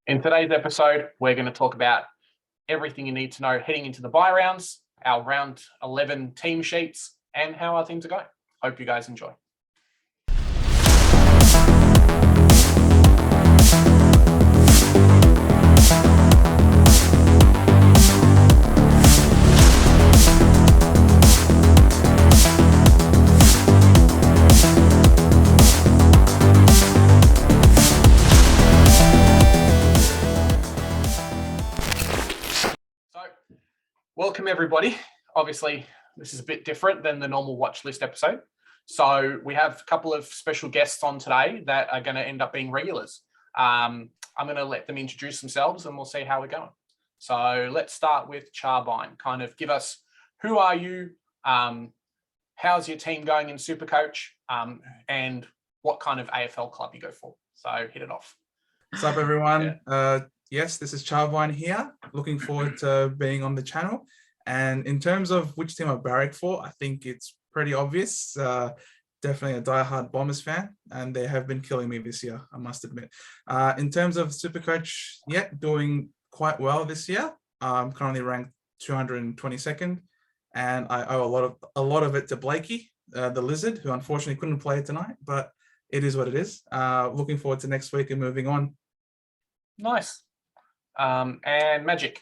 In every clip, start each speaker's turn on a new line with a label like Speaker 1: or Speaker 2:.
Speaker 1: In today's episode, we're going to talk about everything you need to know heading into the bye rounds, our round 11 team sheets, and how our teams are going. Hope you guys enjoy. Welcome everybody. Obviously, this is a bit different than the normal watch list episode. So we have a couple of special guests on today that are going to end up being regulars. I'm going to let them introduce themselves and we'll see how we're going. So let's start with Charbine. Kind of give us, who are you? How's your team going in Supercoach? And what kind of AFL club you go for? So hit it off.
Speaker 2: What's up, everyone? Yeah. Yes, this is Charbine here. Looking forward to being on the channel. And in terms of which team I barrack for, I think it's pretty obvious. Definitely a diehard Bombers fan, and they have been killing me this year, I must admit. In terms of Supercoach, yeah, doing quite well this year. I'm currently ranked 222nd, and I owe a lot of it to Blakey, the Lizard, who unfortunately couldn't play tonight, but it is what it is. Looking forward to next week and moving on.
Speaker 1: Nice. And Magic.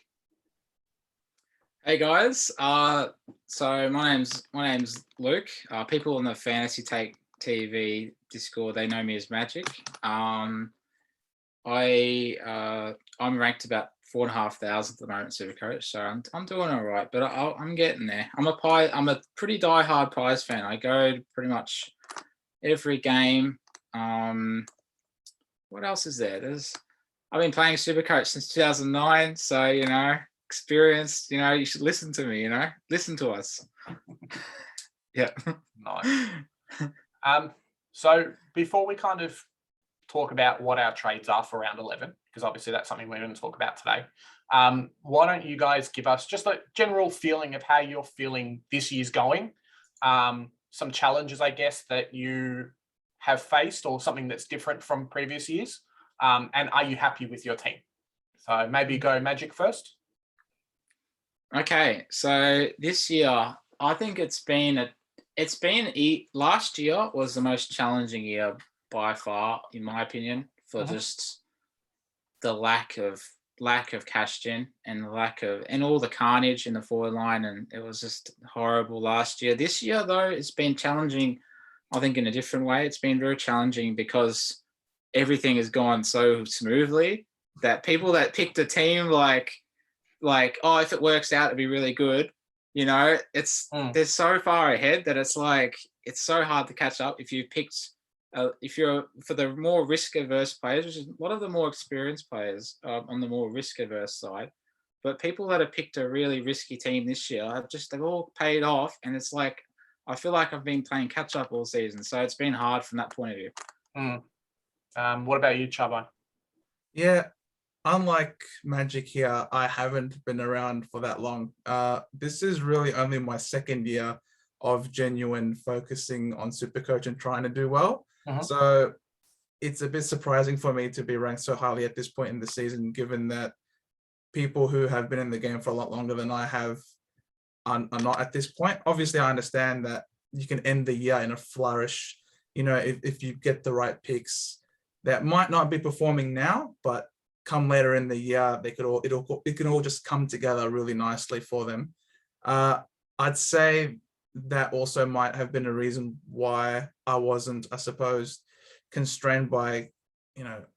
Speaker 3: Hey guys, so my name's Luke. People on the Fantasy Take TV Discord, they know me as Magic. I'm ranked about 4,500 at the moment, Supercoach, so I'm doing all right, but I'm getting there. I'm a pretty die-hard Pies fan. I go to pretty much every game. What else is there? I've been playing Supercoach since 2009, so experienced. You should listen to me. Listen to us. Yeah.
Speaker 1: Nice. So before we kind of talk about what our trades are for round 11, because obviously that's something we're going to talk about today, why don't you guys give us just a general feeling of how you're feeling this year's going, some challenges, I guess, that you have faced or something that's different from previous years, and are you happy with your team? So maybe go Magic first.
Speaker 3: Okay, so this year, I think last year was the most challenging year by far, in my opinion, for just the lack of cash gen and and all the carnage in the forward line, and it was just horrible last year. This year, though, it's been challenging, I think, in a different way. It's been very challenging because everything has gone so smoothly that people that picked a team like, oh, if it works out, it'd be really good. They're so far ahead that it's so hard to catch up. If you picked, if you're for the more risk averse players, which is a lot of the more experienced players on the more risk averse side, but people that have picked a really risky team this year they've all paid off, and it's like I feel like I've been playing catch up all season, so it's been hard from that point of view.
Speaker 1: What about you, Charbine?
Speaker 2: Yeah. Unlike Magic here, I haven't been around for that long. This is really only my second year of genuine focusing on Supercoach and trying to do well. So it's a bit surprising for me to be ranked so highly at this point in the season, given that people who have been in the game for a lot longer than I have are not at this point. Obviously, I understand that you can end the year in a flourish, if you get the right picks that might not be performing now, but come later in the year, it can all just come together really nicely for them. I'd say that also might have been a reason why I wasn't, I suppose, constrained by,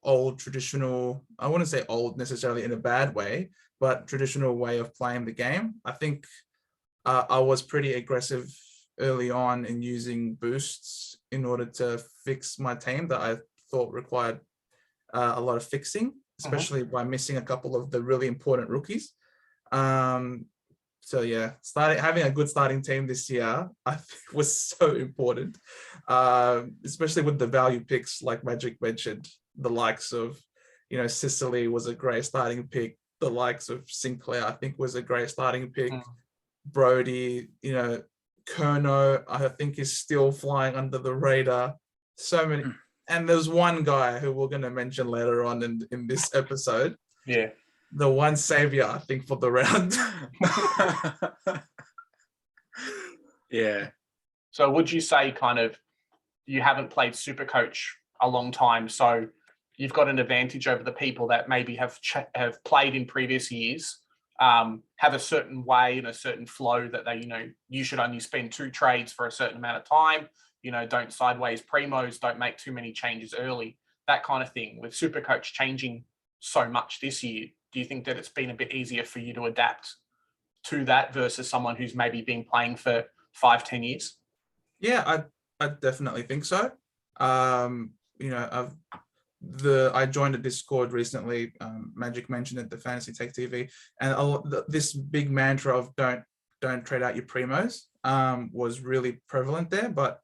Speaker 2: old traditional, I wouldn't say old necessarily in a bad way, but traditional way of playing the game. I think I was pretty aggressive early on in using boosts in order to fix my team that I thought required a lot of fixing, especially by missing a couple of the really important rookies. So yeah, having a good starting team this year, I think, was so important, especially with the value picks like Magic mentioned, the likes of, Sicily was a great starting pick. The likes of Sinclair, I think, was a great starting pick. Brody, Kerno, I think, is still flying under the radar. So many. And there's one guy who we're going to mention later on in this episode.
Speaker 1: Yeah.
Speaker 2: The one savior, I think, for the round.
Speaker 3: Yeah.
Speaker 1: So would you say kind of you haven't played Supercoach a long time, so you've got an advantage over the people that maybe have played in previous years, have a certain way and a certain flow that they, you should only spend 2 trades for a certain amount of time, don't sideways primos, don't make too many changes early, that kind of thing. With Supercoach changing so much this year, do you think that it's been a bit easier for you to adapt to that versus someone who's maybe been playing for 5-10 years?
Speaker 2: Yeah, I definitely think so. I joined a Discord recently. Magic mentioned it, the Fantasy Tech TV, and this big mantra of don't trade out your primos was really prevalent there. But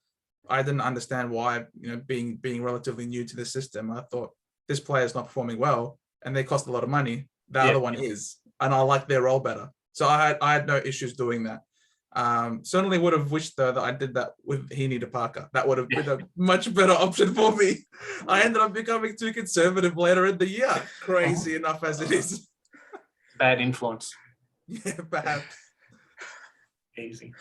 Speaker 2: I didn't understand why. Being relatively new to the system, I thought this player is not performing well, and they cost a lot of money. The other one is, and I like their role better. So I had no issues doing that. Certainly would have wished though that I did that with Heaney to Parker. That would have been a much better option for me. I ended up becoming too conservative later in the year. Crazy enough as it is.
Speaker 1: Bad influence.
Speaker 2: Yeah, perhaps.
Speaker 1: Easy.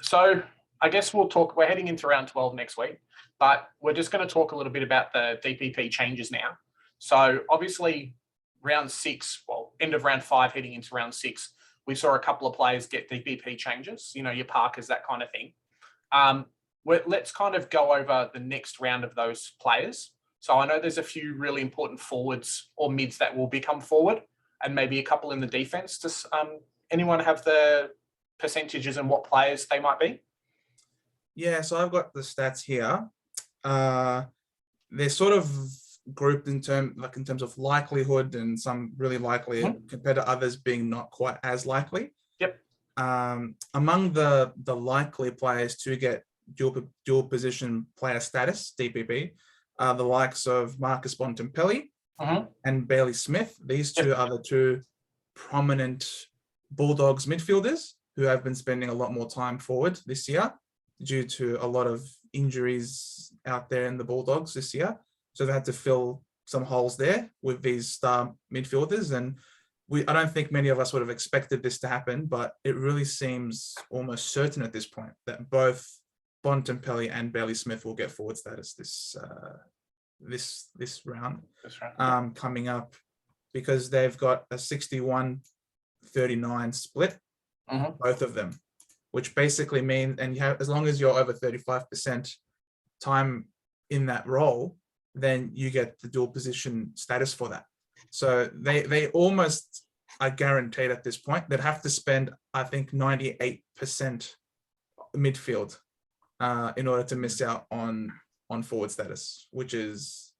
Speaker 1: So I guess we're heading into round 12 next week, but we're just going to talk a little bit about the DPP changes now. So obviously round 6, end of round 5 heading into round 6, we saw a couple of players get DPP changes, your Parkers, that kind of thing. Let's kind of go over the next round of those players. So I know there's a few really important forwards or mids that will become forward, and maybe a couple in the defense. Does anyone have the percentages and what players they might be?
Speaker 2: Yeah, so I've got the stats here. They're sort of grouped in terms of likelihood, and some really likely compared to others being not quite as likely.
Speaker 1: Yep.
Speaker 2: Among the likely players to get dual position player status, DPP, are the likes of Marcus Bontempelli and Bailey Smith. These two are the 2 prominent Bulldogs midfielders who have been spending a lot more time forward this year due to a lot of injuries out there in the Bulldogs this year. So they had to fill some holes there with these star midfielders. And I don't think many of us would have expected this to happen, but it really seems almost certain at this point that both Bontempelli and Bailey Smith will get forward status this round coming up, because they've got a 61-39 split, both of them, which basically means, and as long as you're over 35% time in that role, then you get the dual position status for that. So they almost are guaranteed at this point. They'd have to spend, I think, 98% midfield in order to miss out on forward status, which is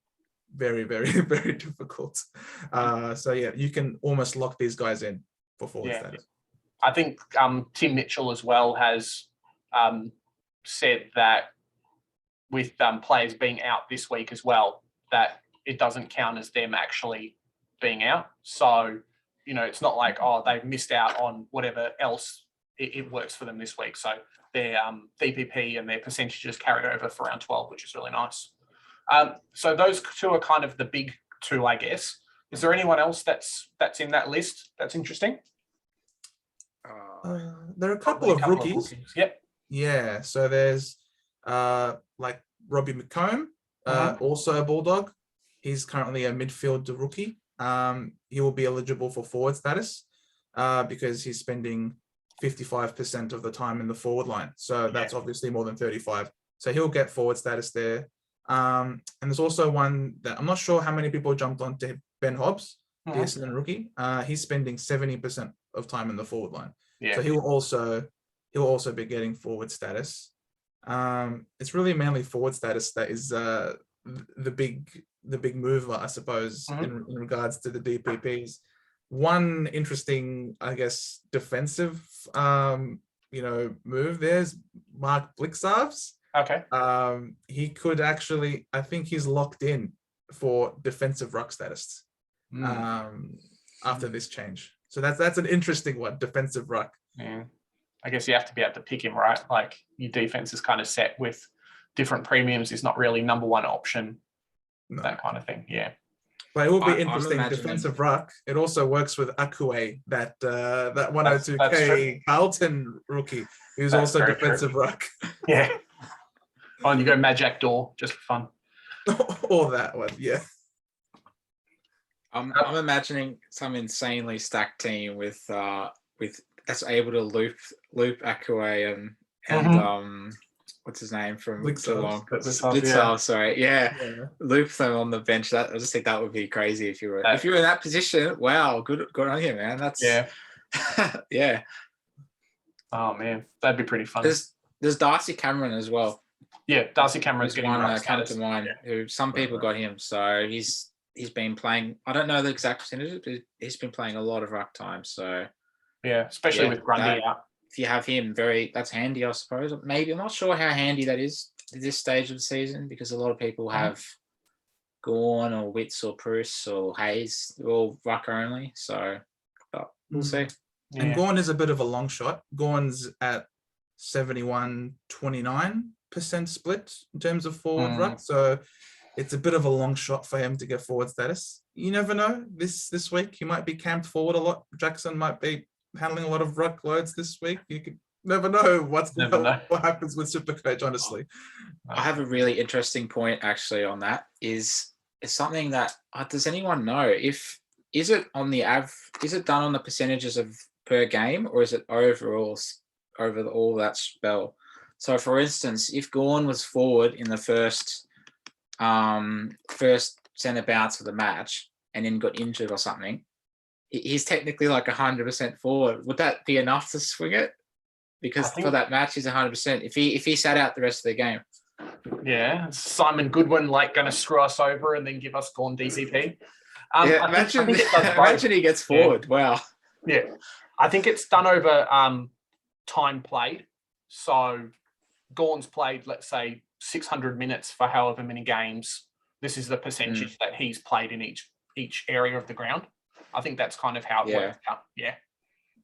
Speaker 2: very, very, very difficult. So yeah, you can almost lock these guys in for forward status.
Speaker 1: I think Tim Mitchell as well has said that with players being out this week as well, that it doesn't count as them actually being out. So, it's not like, they've missed out on whatever else. It works for them this week. So their DPP and their percentages carry over for round 12, which is really nice. So those 2 are kind of the big 2, I guess. Is there anyone else that's in that list that's interesting?
Speaker 2: There are a couple of rookies.
Speaker 1: Yep.
Speaker 2: Yeah, so there's like Robbie McComb, also a Bulldog. He's currently a midfield rookie. He will be eligible for forward status because he's spending 55% of the time in the forward line. So that's obviously more than 35. So he'll get forward status there. And there's also one that I'm not sure how many people jumped on to, Ben Hobbs, the Essendon rookie. He's spending 70% of time in the forward line. So he'll also be getting forward status. It's really mainly forward status that is the big mover, I suppose, in regards to the DPPs. One interesting, I guess, defensive move there's Mark Blixarves.
Speaker 1: Okay.
Speaker 2: He could actually, I think he's locked in for defensive ruck status after this change. So that's an interesting one, defensive ruck.
Speaker 1: Yeah. I guess you have to be able to pick him, right? Like your defense is kind of set with different premiums is not really number one option,
Speaker 2: No.
Speaker 1: that kind of thing. Yeah.
Speaker 2: But it will be
Speaker 3: I'm
Speaker 2: interesting.
Speaker 3: imagining-
Speaker 2: Defensive ruck. It also works with Akue, that
Speaker 1: That's
Speaker 2: 102k
Speaker 1: true.
Speaker 2: Carlton rookie, who's
Speaker 1: That's
Speaker 2: also
Speaker 1: very
Speaker 2: defensive ruck.
Speaker 1: Yeah. Oh, and you go Magic Door just for fun.
Speaker 2: Or that one, yeah.
Speaker 3: I'm imagining some insanely stacked team with that's able to loop Akue and what's his name from Geelong? Blitzov, sorry. Yeah. Loop them on the bench. I just think that would be crazy if you were in that position. Wow, good on you, man. That's yeah.
Speaker 1: Oh man, that'd be pretty fun.
Speaker 3: There's Darcy Cameron as well.
Speaker 1: Yeah, Darcy Cameron's
Speaker 3: There's
Speaker 1: getting
Speaker 3: one
Speaker 1: ruck
Speaker 3: come
Speaker 1: status.
Speaker 3: to mind. Who some people got him, so he's been playing. I don't know the exact percentages, but he's been playing a lot of ruck time. So
Speaker 1: yeah, especially with Grundy out.
Speaker 3: If you have him, that's handy, I suppose. Maybe I'm not sure how handy that is at this stage of the season, because a lot of people have Gorn or Witts or Bruce or Hayes. They're all ruck only. So but we'll see.
Speaker 2: And
Speaker 1: Yeah.
Speaker 2: Gorn is a bit of a long shot. Gorn's at 71-29% split in terms of forward ruck. So it's a bit of a long shot for him to get forward status. You never know. This week he might be camped forward a lot. Jackson might be handling a lot of ruck loads this week. You could never know what happens with Supercoach, honestly.
Speaker 3: I have a really interesting point actually on that. Is something that does anyone know is it on the is it done on the percentages of per game, or is it overall over all that spell? So for instance, if Gorn was forward in the first centre bounce of the match and then got injured or something, he's technically like 100% forward. Would that be enough to swing it? Because for that match, he's 100%. If he sat out the rest of the game.
Speaker 1: Yeah, Simon Goodwin going to screw us over and then give us Gorn DCP.
Speaker 3: Imagine he gets forward. Yeah. Wow.
Speaker 1: Yeah, I think it's done over time played. So Gorn's played, let's say, 600 minutes for however many games. This is the percentage that he's played in each area of the ground. I think that's kind of how it works out. Yeah.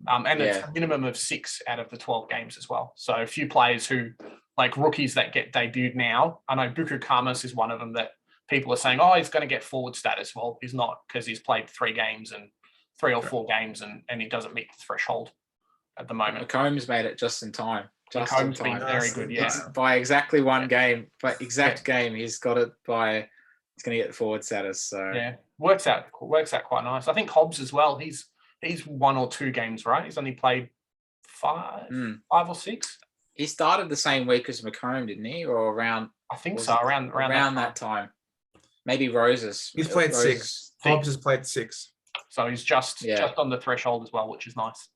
Speaker 1: It's a minimum of 6 out of the 12 games as well. So a few players who, like rookies that get debuted now, I know Buku Kamas is one of them that people are saying, oh, he's going to get forward status. Well, he's not, because he's played 3 or 4 games and he doesn't meet the threshold at the moment.
Speaker 3: McComb's made it just in time.
Speaker 1: McComb's been very good,
Speaker 3: By exactly one game, game, he's got it by, he's going to get the forward status. So
Speaker 1: yeah, works out quite nice. I think Hobbs as well. He's 1 or 2 games, right? He's only played 5 or 6.
Speaker 3: He started the same week as McComb, didn't he? Or around?
Speaker 1: I think so. Around
Speaker 3: that time. Maybe Roses.
Speaker 2: He's played 6. Hobbs has played 6.
Speaker 1: So he's just on the threshold as well, which is nice.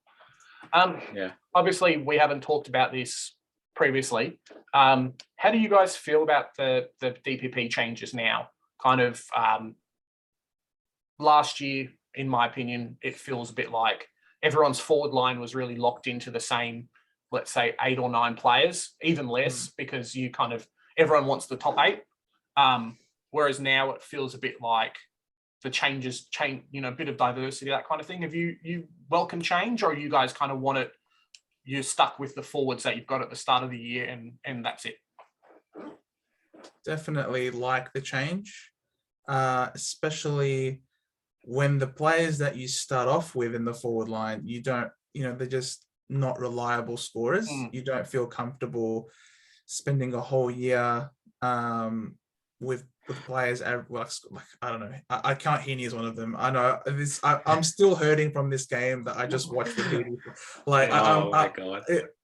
Speaker 3: Yeah.
Speaker 1: Obviously, we haven't talked about this previously. How do you guys feel about the DPP changes now? Kind of last year, in my opinion, it feels a bit like everyone's forward line was really locked into the same, let's say, 8 or 9 players, even less, because everyone wants the top 8. Whereas now it feels a bit like the changes change, a bit of diversity, that kind of thing. Have you welcome change, or you guys kind of want it, you're stuck with the forwards that you've got at the start of the year and that's it?
Speaker 2: Definitely like the change, especially when the players that you start off with in the forward line, you don't, they're just not reliable scorers. You don't feel comfortable spending a whole year with players. Like I don't know. I can't hear is one of them. I know this. I'm still hurting from this game that I just watched the TV. Like,
Speaker 3: my God.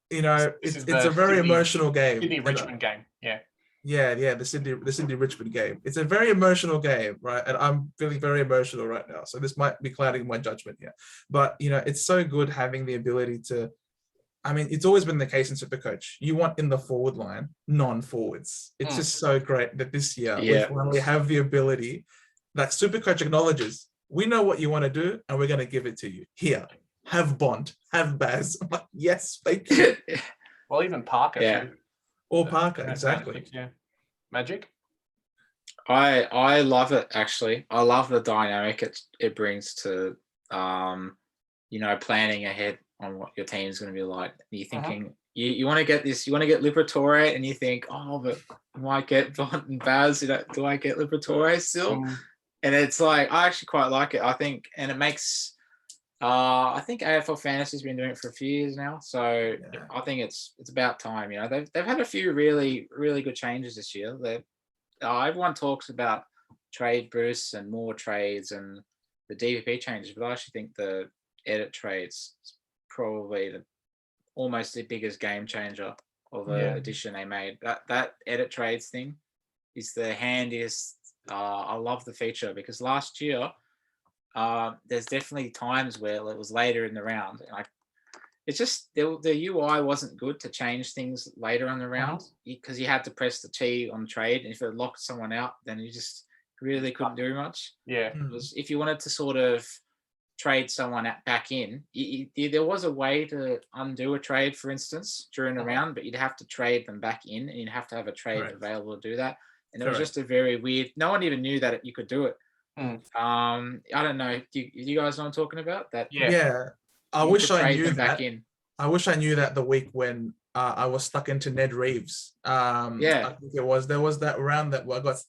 Speaker 2: It's a very emotional game.
Speaker 1: Sydney Richmond game. Yeah.
Speaker 2: Yeah, the Sydney Richmond game. It's a very emotional game, right? And I'm feeling very emotional right now. So this might be clouding my judgment here. But it's so good having the ability to. I mean, it's always been the case in Supercoach. You want in the forward line non-forwards. It's just so great that this year we have the ability that Supercoach acknowledges. We know what you want to do, and we're going to give it to you. Here, have Bond, have Baz. I'm like, yes, thank you.
Speaker 1: Well, even Parker.
Speaker 3: Yeah.
Speaker 1: Too.
Speaker 2: Or Parker, exactly.
Speaker 1: Yeah. Magic?
Speaker 3: I love it, actually. I love the dynamic it brings to, planning ahead on what your team is going to be like. You're you want to get this, you want to get Liberatore, and you think, oh, but I might get Bont and Baz. Do I get Liberatore still? And it's like, I actually quite like it. I think, and it makes, I think AFL Fantasy's been doing it for a few years now. So I think it's about time. You know, they've had a few really, really good changes this year. Everyone talks about trade boosts and more trades and the DVP changes, but I actually think the edit trades is probably almost the biggest game changer of the addition they made. That edit trades thing is the handiest. I love the feature because last year there's definitely times where it was later in the round, and it's just the UI wasn't good to change things later in the round because you had to press the T on trade, and if it locked someone out, then you just really couldn't do much.
Speaker 1: Yeah,
Speaker 3: it was, if you wanted to sort of trade someone back in, there was a way to undo a trade, for instance, during the round, but you'd have to trade them back in, and you'd have to have a trade available to do that. And it was just a very weird. No one even knew that you could do it. I don't know. Do you guys know what I'm talking about? That
Speaker 2: I wish I knew that. I wish I knew that the week when I was stuck into Ned Reeves. I think there was that round that I got.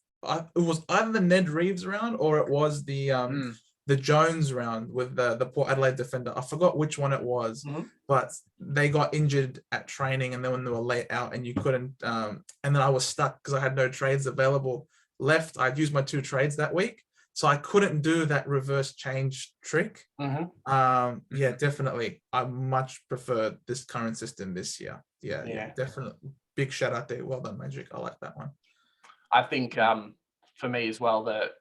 Speaker 2: It was either the Ned Reeves round or it was the Jones round with the Port Adelaide defender. I forgot which one it was, but they got injured at training, and then when they were late out, and you couldn't. And then I was stuck because I had no trades available left. I'd used my 2 trades that week, so I couldn't do that reverse change trick. Definitely. I much prefer this current system this year. Yeah, definitely. Big shout out there. Well done, Magic. I like that one.
Speaker 1: I think for me as well, the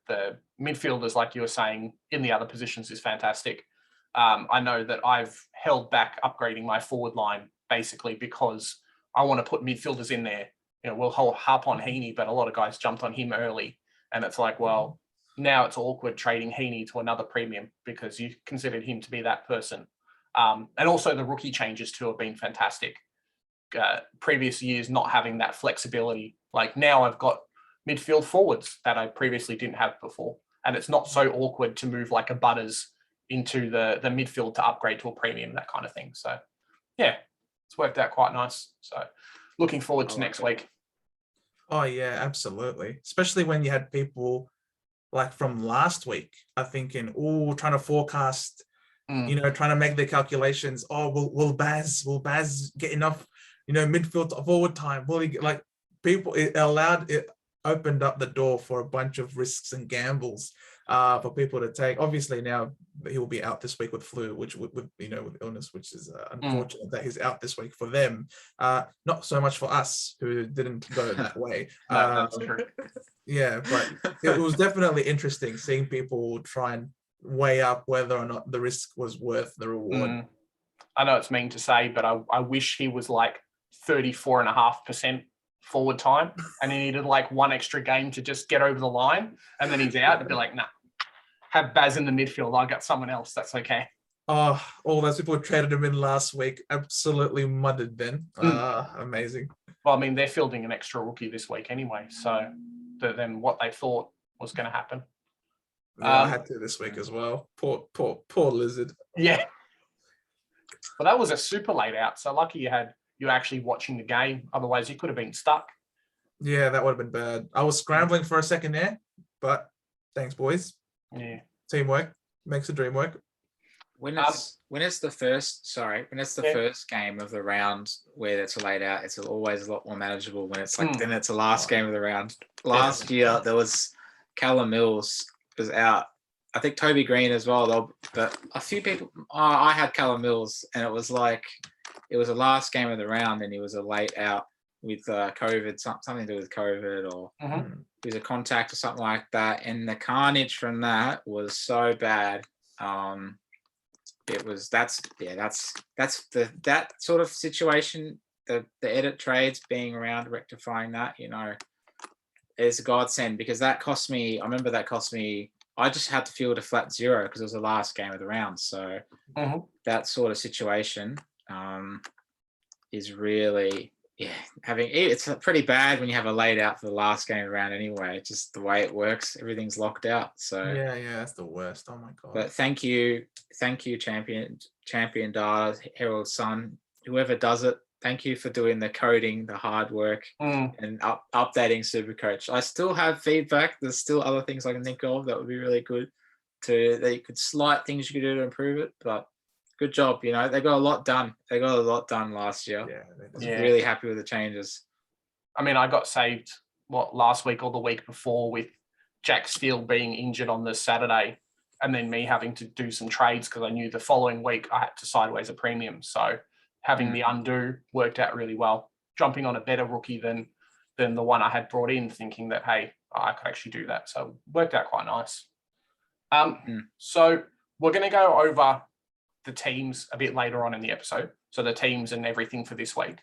Speaker 1: midfielders, like you were saying, in the other positions is fantastic. I know that I've held back upgrading my forward line basically because I want to put midfielders in there. You know, we'll harp on Heaney, but a lot of guys jumped on him early, and it's like, well, now it's awkward trading Heaney to another premium because you considered him to be that person. And also the rookie changes too have been fantastic. Previous years not having that flexibility, like now I've got midfield forwards that I previously didn't have before, and it's not so awkward to move like a Butters into the midfield to upgrade to a premium, that kind of thing. So yeah, it's worked out quite nice. So looking forward to next week.
Speaker 2: Oh yeah, absolutely. Especially when you had people like from last week are thinking, trying to forecast, trying to make their calculations. Oh, will Baz get enough, midfield to forward time? Will he get, like, people, it opened up the door for a bunch of risks and gambles for people to take. Obviously now he will be out this week with flu, which with illness, which is unfortunate that he's out this week for them. Not so much for us who didn't go that way.
Speaker 1: That's true.
Speaker 2: Yeah, but it was definitely interesting seeing people try and weigh up whether or not the risk was worth the reward.
Speaker 1: I know it's mean to say, but I wish he was like 34.5% forward time, and he needed like one extra game to just get over the line, and then he's out. And be like, nah, have Baz in the midfield. I got someone else. That's okay.
Speaker 2: Oh, all those people who traded him in last week absolutely mudded then. Amazing.
Speaker 1: Well, I mean, they're fielding an extra rookie this week anyway, so then what they thought was going to happen.
Speaker 2: Yeah, I had to this week as well. Poor Lizard.
Speaker 1: Yeah. Well, that was a super late out, so lucky you're actually watching the game. Otherwise, you could have been stuck.
Speaker 2: Yeah, that would have been bad. I was scrambling for a second there, but thanks, boys.
Speaker 1: Yeah.
Speaker 2: Teamwork makes the dream work.
Speaker 3: When it's the first game of the round where it's laid out, it's always a lot more manageable. When it's like then it's the last game of the round. Last year there was Callum Mills was out. I think Toby Green as well, though. But a few people, I had Callum Mills, and it was like it was the last game of the round, and he was a late out with COVID, something to do with COVID, or he was a contact or something like that. And the carnage from that was so bad. That's that sort of situation. The edit trades being around, rectifying that, is a godsend, because that cost me. I remember that cost me. I just had to field a flat 0 because it was the last game of the round. So that sort of situation is really, it's pretty bad when you have a laid out for the last game of the round anyway. Just the way it works, everything's locked out. So
Speaker 2: yeah, that's the worst. Oh my god.
Speaker 3: But thank you, champion data, Herald Sun, whoever does it. Thank you for doing the coding, the hard work, and updating Supercoach. I still have feedback. There's still other things I can think of that would be really good that you could slight things you could do to improve it. But good job. They got a lot done. They got a lot done last year.
Speaker 2: Yeah,
Speaker 3: Really happy with the changes.
Speaker 1: I mean, I got saved last week or the week before with Jack Steele being injured on the Saturday, and then me having to do some trades because I knew the following week I had to sideways a premium. So having the undo worked out really well. Jumping on a better rookie than the one I had brought in, thinking that, hey, I could actually do that. So it worked out quite nice. So we're going to go over the teams a bit later on in the episode. So the teams and everything for this week.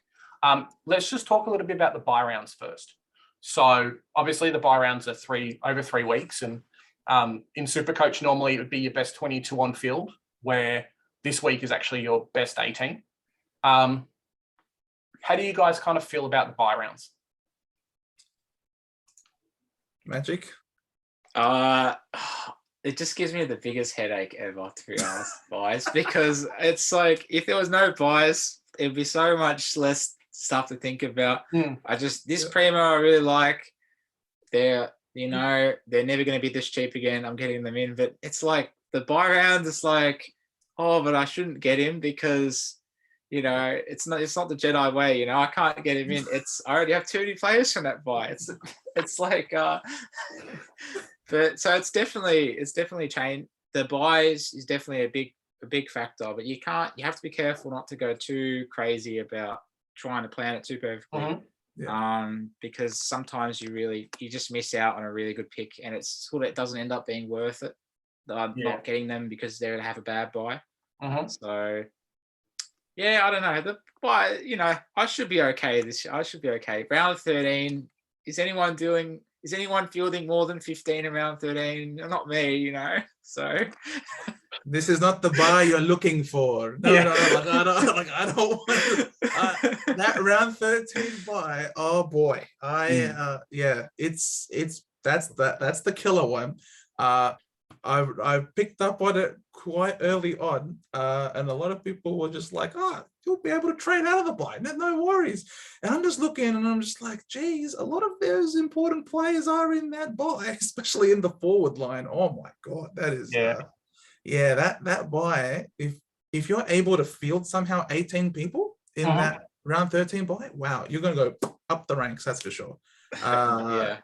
Speaker 1: Let's just talk a little bit about the bye rounds first. So obviously the bye rounds are over 3 weeks, and in Supercoach normally it would be your best 22 on field, where this week is actually your best 18. How do you guys kind of feel about the bye rounds?
Speaker 2: Magic?
Speaker 3: It just gives me the biggest headache ever, to be honest, buys, because it's like if there was no buys, it'd be so much less stuff to think about. This primo I really like. They're never going to be this cheap again. I'm getting them in, but it's like the buy round is like, oh, but I shouldn't get him because it's not the Jedi way. I can't get him in. I already have too many players from that buy. It's like but so it's definitely changed. The buys is definitely a big factor, but you have to be careful not to go too crazy about trying to plan it too perfectly. Because sometimes you just miss out on a really good pick, and it doesn't end up being worth it. Not getting them because they're going to have a bad buy. So yeah, I don't know. The buy, I should be okay this year. I should be okay. Round 13, is anyone fielding more than 15 in round 13? Not me, So
Speaker 2: this is not the buy you're looking for. No. I don't want that round 13 buy. Oh boy, that's the killer one. I picked up on it quite early on, and a lot of people were just like, you'll be able to trade out of the buy, no worries. And I'm just looking and I'm just like, geez, a lot of those important players are in that buy, especially in the forward line. Oh my God, that is that buy, if you're able to field somehow 18 people in that round 13 buy, wow, you're going to go up the ranks, that's for sure. That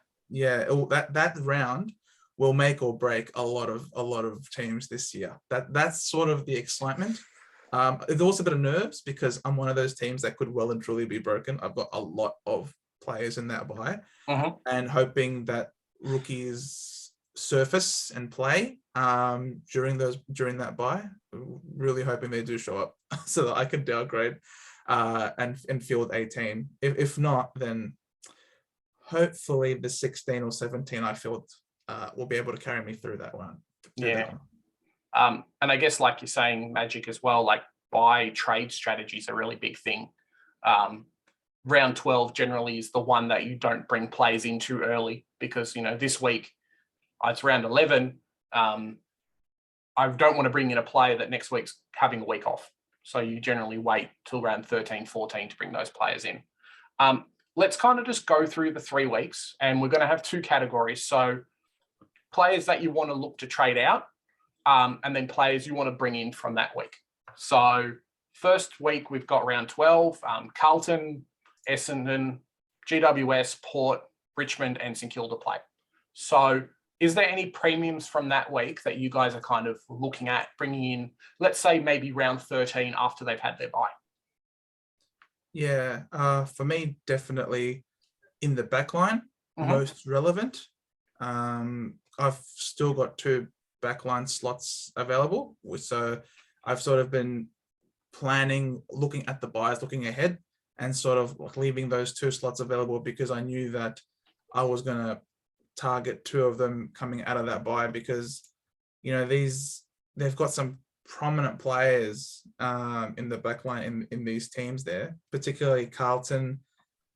Speaker 2: round will make or break a lot of teams this year. That's sort of the excitement. There's also a bit of nerves because I'm one of those teams that could well and truly be broken. I've got a lot of players in that buy, and hoping that rookies surface and play during that buy. Really hoping they do show up so that I can downgrade and field 18. If not, then hopefully the 16 or 17 I field will be able to carry me through that one.
Speaker 1: And I guess, like you're saying, Magic as well, like buy trade strategy is a really big thing. Round 12 generally is the one that you don't bring players in too early because, this week it's round 11. I don't want to bring in a player that next week's having a week off. So you generally wait till round 13, 14 to bring those players in. Let's kind of just go through the 3 weeks, and we're going to have 2 categories. So players that you want to look to trade out, and then players you want to bring in from that week. So first week, we've got round 12, Carlton, Essendon, GWS, Port, Richmond, and St Kilda play. So is there any premiums from that week that you guys are kind of looking at bringing in, let's say maybe round 13 after they've had their bye?
Speaker 2: Yeah, for me, definitely in the backline, most relevant. I've still got 2 backline slots available. So I've sort of been planning, looking at the buys, looking ahead, and sort of leaving those 2 slots available because I knew that I was going to target 2 of them coming out of that buy because, they've got some prominent players in the backline in these teams there, particularly Carlton,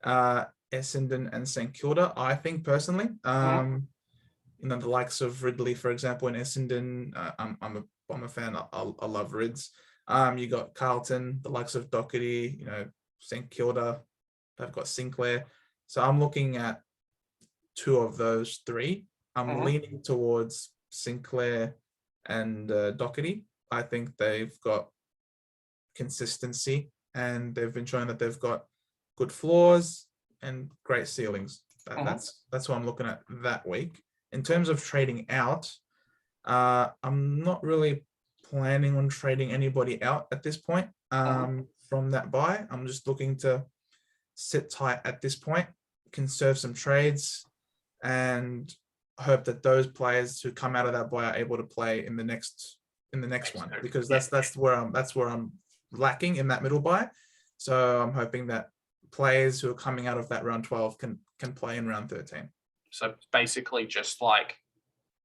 Speaker 2: Essendon, and St Kilda. I think personally, the likes of Ridley, for example, in Essendon, I'm a fan. I love Rids. You got Carlton, the likes of Doherty, St Kilda. They've got Sinclair. So I'm looking at two of those three. I'm leaning towards Sinclair and Doherty. I think they've got consistency, and they've been showing that they've got good floors and great ceilings. That's what I'm looking at that week. In terms of trading out, I'm not really planning on trading anybody out at this point from that buy. I'm just looking to sit tight at this point, conserve some trades, and hope that those players who come out of that buy are able to play in the next one, because that's where I'm lacking in that middle buy. So I'm hoping that players who are coming out of that round 12 can play in round 13.
Speaker 1: So basically just like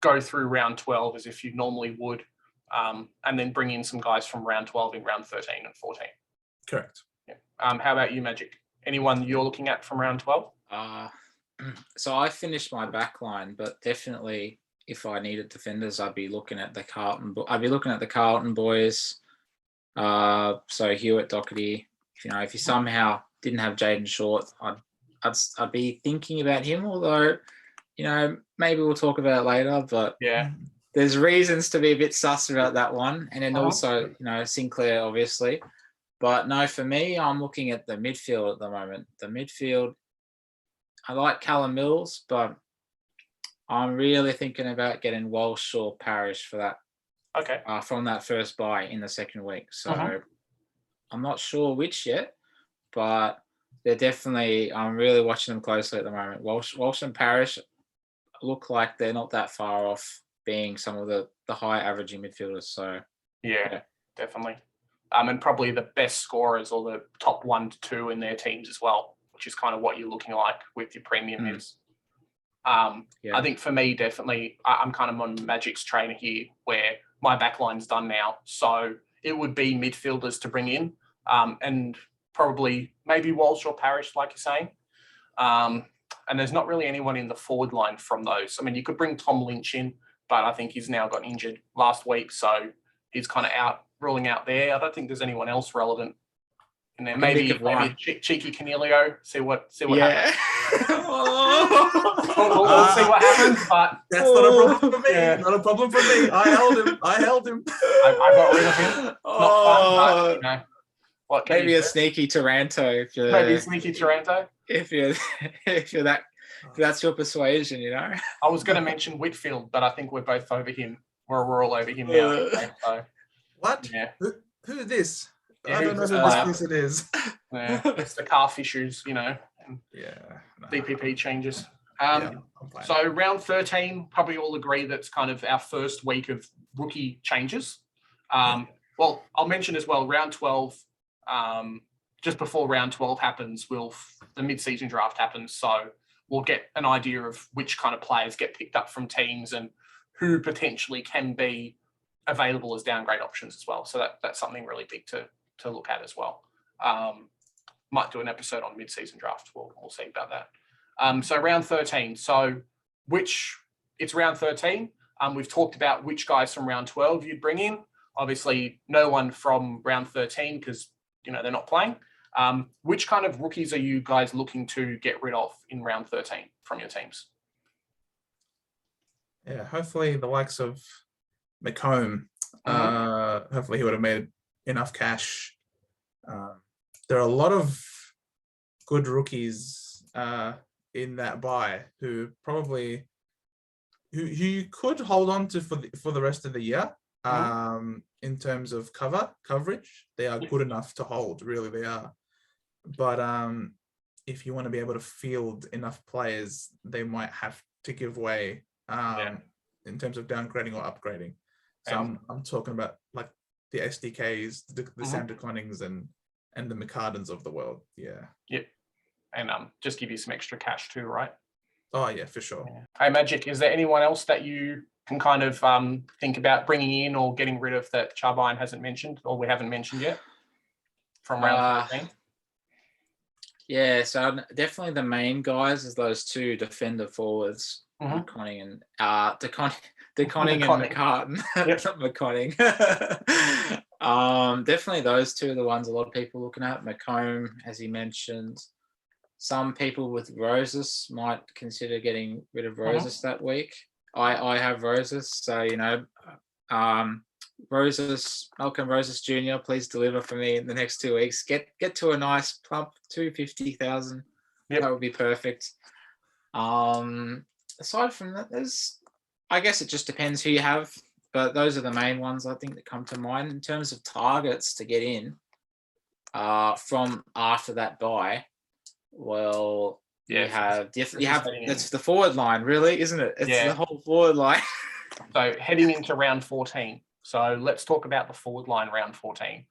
Speaker 1: go through round 12 as if you normally would, and then bring in some guys from round 12 in round 13 and 14.
Speaker 2: Correct.
Speaker 1: Yeah. How about you, Magic? Anyone you're looking at from round 12?
Speaker 3: So I finished my back line, but definitely if I needed defenders, I'd be looking at the Carlton. I'd be looking at the Carlton boys. So Hewitt, Doherty. If you somehow didn't have Jaden Short, I'd be thinking about him. Although, maybe we'll talk about it later. But there's reasons to be a bit sus about that one, and then also Sinclair, obviously. But no, for me, I'm looking at the midfield at the moment. The midfield, I like Callum Mills, but I'm really thinking about getting Walsh or Parrish for that.
Speaker 1: Okay.
Speaker 3: From that first buy in the second week. So I'm not sure which yet, but they're definitely, I'm really watching them closely at the moment. Walsh and Parrish look like they're not that far off being some of the high averaging midfielders. So
Speaker 1: yeah. Definitely. And probably the best scorers or the top 1 to 2 in their teams as well, which is kind of what you're looking like with your premium mids. I think for me, definitely, I'm kind of on Magic's trainer here, where my backline's done now. So it would be midfielders to bring in, and probably maybe Walsh or Parrish, like you're saying. And there's not really anyone in the forward line from those. I mean, you could bring Tom Lynch in, but I think he's now got injured last week, so he's kind of ruling out there. I don't think there's anyone else relevant in there. Maybe a cheeky Coniglio. See what happens. We'll see what happens, but
Speaker 2: that's not a problem for me. Yeah. Not a problem for me. I held him.
Speaker 1: I got rid of him. Not fun, but what can
Speaker 3: maybe a sneaky Taranto.
Speaker 1: Maybe a sneaky Taranto.
Speaker 3: If that's your persuasion,
Speaker 1: I was going to mention Whitfield, but I think we're both over him. We're all over him now. Anyway, so.
Speaker 2: What? Yeah. Who is this?
Speaker 1: Yeah,
Speaker 2: I don't know who this person is.
Speaker 1: Yeah, it's the calf issues, and DPP changes. So round 13, probably all agree that's kind of our first week of rookie changes. Well, I'll mention as well, round 12, just before round 12 happens, the mid-season draft happens. So we'll get an idea of which kind of players get picked up from teams and who potentially can be available as downgrade options as well. So that's something really big to look at as well. Might do an episode on mid-season draft. We'll see about that. So round 13. So it's round 13. We've talked about which guys from round 12 you'd bring in. Obviously, no one from round 13 because, they're not playing. Which kind of rookies are you guys looking to get rid of in round 13 from your teams?
Speaker 2: Yeah, hopefully the likes of McComb. Hopefully he would have made enough cash. There are a lot of good rookies in that buy who you could hold on to for the rest of the year. In terms of coverage, they are good enough to hold. Really, they are. But if you want to be able to field enough players, they might have to give way in terms of downgrading or upgrading. So I'm talking about like the SDKs, the Sam DeConnings and the McCardens of the world. Yeah.
Speaker 1: Yep. And just give you some extra cash too, right?
Speaker 2: Oh yeah, for sure.
Speaker 1: Yeah. Hey, Magic, is there anyone else that you can kind of think about bringing in or getting rid of that Charbine hasn't mentioned or we haven't mentioned yet from round 13?
Speaker 3: Yeah, so definitely the main guys is those two defender forwards, DeConning and DeConning and McCartan. Not McConning. Definitely those two are the ones a lot of people are looking at. Macomb, as he mentioned. Some people with Roses might consider getting rid of Roses that week. I have Roses, so Malcolm Roses Jr., please deliver for me in the next 2 weeks. Get to a nice plump 250,000. Yep. That would be perfect. Aside from that, I guess it just depends who you have, but those are the main ones I think that come to mind in terms of targets to get in from after that bye. Well, you have that's the forward line, really, isn't it? It's the whole forward line.
Speaker 1: So heading into round 14. So let's talk about the forward line round 14.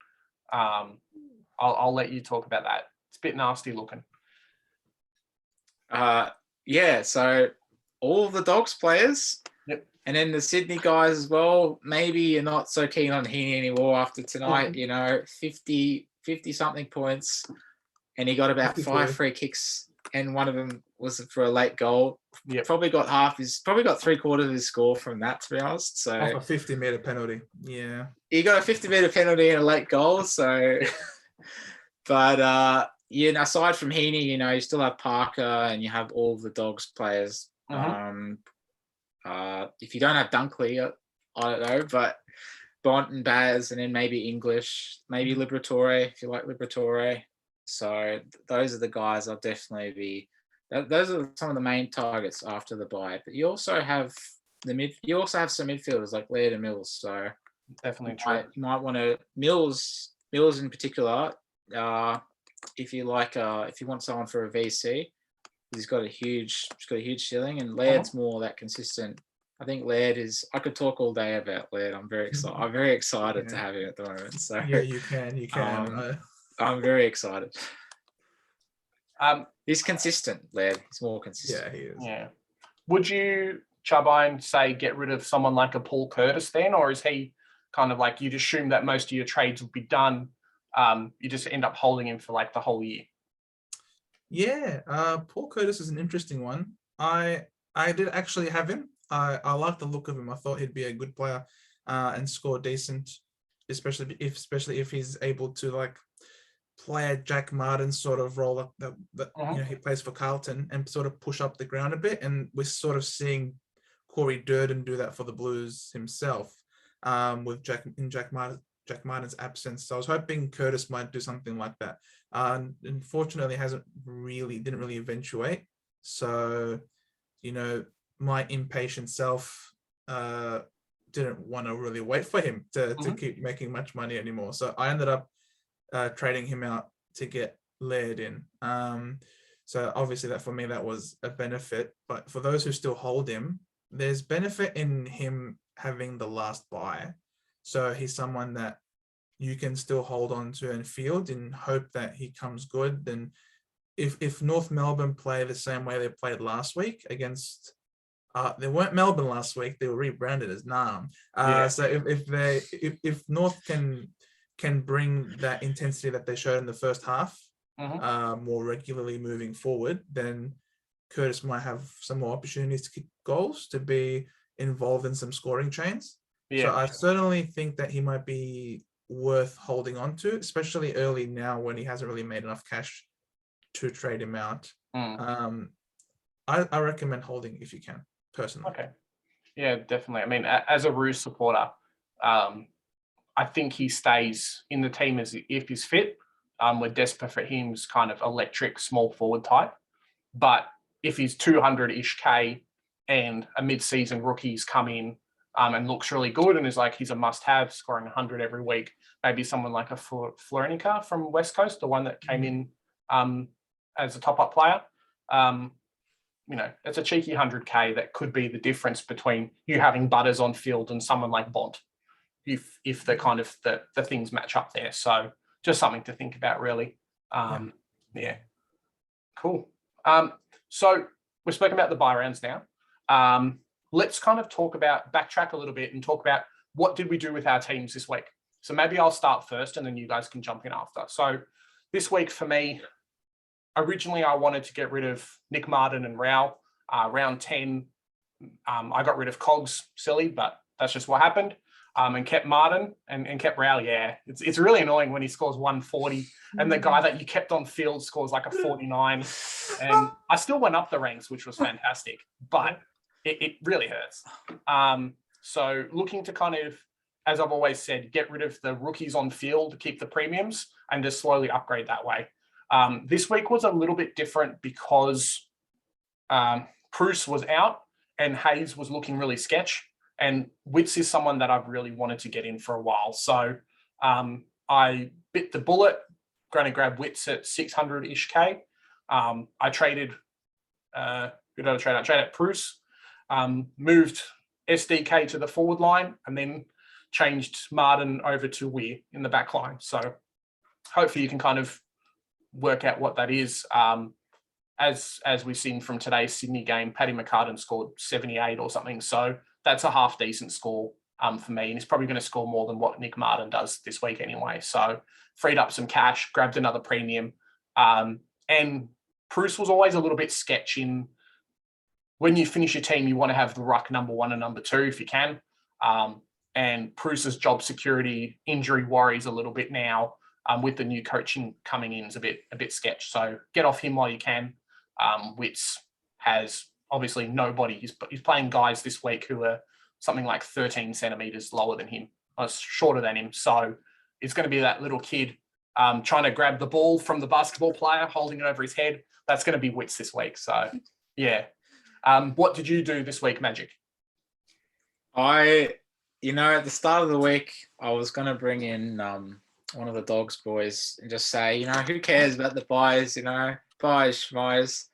Speaker 1: I'll let you talk about that. It's a bit nasty looking.
Speaker 3: So all the Dogs players, and then the Sydney guys as well. Maybe you're not so keen on Heaney anymore after tonight. 50 something points, and he got about 5 free kicks, and one of them was for a late goal. Probably got 3/4 of his score from that, to be honest. So
Speaker 2: off a 50-meter penalty. Yeah,
Speaker 3: he got a 50-meter penalty and a late goal. So, but aside from Heaney, you still have Parker and you have all the Dogs players. If you don't have Dunkley, I don't know, but Bont and Baz, and then maybe English, maybe Liberatore if you like Liberatore. So those are the guys I'll definitely be. Those are some of the main targets after the bye. But you also have some midfielders like Laird and Mills. So
Speaker 1: definitely true.
Speaker 3: You might want to Mills in particular. If you want someone for a VC, he's got a huge ceiling, and Laird's more that consistent. I think Laird is. I could talk all day about Laird. I'm very excited to have him at the moment. So
Speaker 2: yeah, you can.
Speaker 3: I'm very excited. He's consistent, Laird. He's more consistent.
Speaker 2: Yeah, he is.
Speaker 1: Yeah. Would you, Charbine, say get rid of someone like a Paul Curtis then, or is he kind of like you'd assume that most of your trades will be done? You just end up holding him for like the whole year.
Speaker 2: Yeah, Paul Curtis is an interesting one. I did actually have him. I like the look of him. I thought he'd be a good player and score decent, especially if he's able to like play a Jack Martin sort of role that he plays for Carlton and sort of push up the ground a bit. And we're sort of seeing Corey Durden do that for the Blues himself with Jack Martin's absence. So I was hoping Curtis might do something like that. Unfortunately, didn't really eventuate. So, my impatient self didn't want to really wait for him to keep making much money anymore. So I ended up trading him out to get Laird in. So obviously that was a benefit. But for those who still hold him, there's benefit in him having the last buy. So he's someone that you can still hold on to and field in hope that he comes good. Then if North Melbourne play the same way they played last week against they weren't Melbourne last week, they were rebranded as Nam. So if North can bring that intensity that they showed in the first half more regularly moving forward, then Curtis might have some more opportunities to kick goals, to be involved in some scoring chains. So I certainly think that he might be worth holding on to, especially early now when he hasn't really made enough cash to trade him out. I recommend holding if you can, personally.
Speaker 1: Okay. Yeah, definitely. I mean, as a Roos supporter, I think he stays in the team if he's fit. We're desperate for him's kind of electric small forward type. But if he's 200-ish K and a mid-season rookie's come in and looks really good and is like he's a must-have, scoring 100 every week, maybe someone like a Florenica from West Coast, the one that came in as a top-up player, it's a cheeky 100K that could be the difference between you having Butters on field and someone like Bont, if the kind of the things match up there. So just something to think about, really. Yeah. Cool. So we've spoken about the buy rounds now. Let's kind of backtrack a little bit and talk about what did we do with our teams this week. So maybe I'll start first and then you guys can jump in after. So this week for me, originally I wanted to get rid of Nick Martin and Rao. Round 10, I got rid of Cogs, silly, but that's just what happened. and kept Martin and kept Rowley. Yeah, it's really annoying when he scores 140 and the guy that you kept on field scores like a 49. And I still went up the ranks, which was fantastic, but it really hurts. So looking to kind of, as I've always said, get rid of the rookies on field, keep the premiums, and just slowly upgrade that way. This week was a little bit different because Bruce was out and Hayes was looking really sketch. And Witts is someone that I've really wanted to get in for a while. So I bit the bullet, going to grab Witts at 600-ish K. I traded, who did I trade? I traded Bruce, moved SDK to the forward line, and then changed Martin over to Weir in the back line. So hopefully you can kind of work out what that is. As we've seen from today's Sydney game, Paddy McCartan scored 78 or something. So that's a half decent score for me. And he's probably going to score more than what Nick Martin does this week anyway. So freed up some cash, grabbed another premium. And Bruce was always a little bit sketch in when you finish your team, you want to have the ruck number 1 and number 2 if you can. And Bruce's job security injury worries a little bit now with the new coaching coming in is a bit sketch. So get off him while you can. Witts has obviously nobody. He's playing guys this week who are something like 13 centimeters lower than him, or shorter than him. So it's going to be that little kid trying to grab the ball from the basketball player, holding it over his head. That's going to be Witts this week. So yeah. What did you do this week, Magic?
Speaker 3: At the start of the week, I was going to bring in one of the Dogs boys and just say, who cares about the buys, buys, schmize.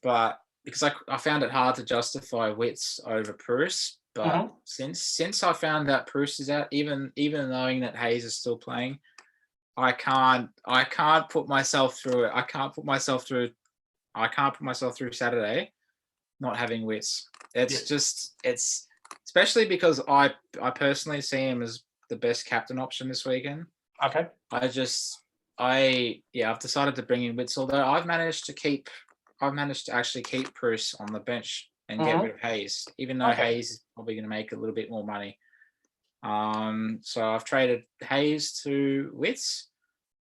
Speaker 3: But because I found it hard to justify Witts over Bruce. But since I found out Bruce is out, even knowing that Hayes is still playing, I can't put myself through it. I can't put myself through Saturday not having Witts. It's especially because I personally see him as the best captain option this weekend.
Speaker 1: Okay.
Speaker 3: I've decided to bring in Witts, although I've managed to actually keep Bruce on the bench and get rid of Hayes, even though Hayes is probably going to make a little bit more money. So I've traded Hayes to Witts,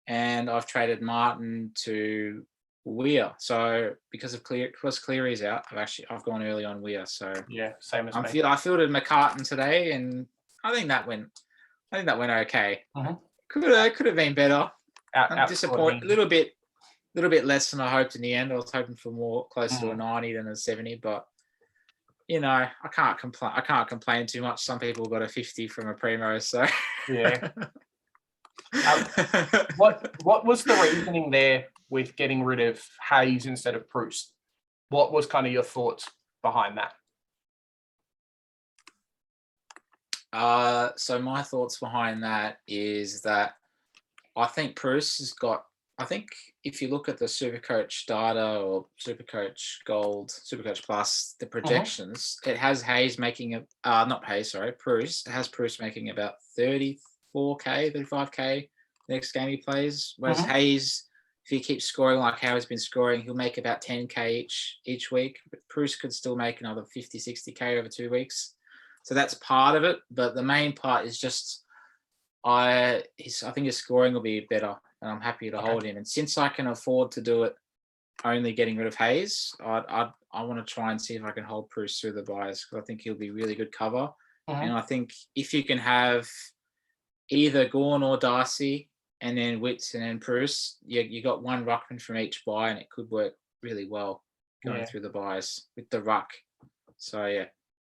Speaker 3: and I've traded Martin to Weir. So because Cleary's out, I've gone early on Weir. So
Speaker 1: yeah, same as me.
Speaker 3: I fielded McCartan today, and I think that went okay. Could have been better. I'm disappointed. A little bit less than I hoped in the end. I was hoping for more closer to a 90 than a 70, but I can't complain. I can't complain too much. Some people got a 50 from a primo, so
Speaker 1: yeah. What was the reasoning there with getting rid of Hayes instead of Bruce? What was kind of your thoughts behind that?
Speaker 3: So my thoughts behind that is that I think Bruce has got. I think if you look at the Supercoach data or Supercoach Gold, Supercoach Plus, the projections, it has Hayes making Bruce. It has Bruce making about 34K, 35K next game he plays. Whereas Hayes, if he keeps scoring like how he's been scoring, he'll make about 10K each week. But Bruce could still make another 50, 60K over 2 weeks. So that's part of it. But the main part is just I think his scoring will be better, and I'm happy to hold him. And since I can afford to do it, only getting rid of Hayes, I want to try and see if I can hold Bruce through the buys, because I think he'll be really good cover. And I think if you can have either Gawn or Darcy, and then Witts and then Bruce, you got one ruckman from each buy, and it could work really well going through the buys with the ruck. So yeah.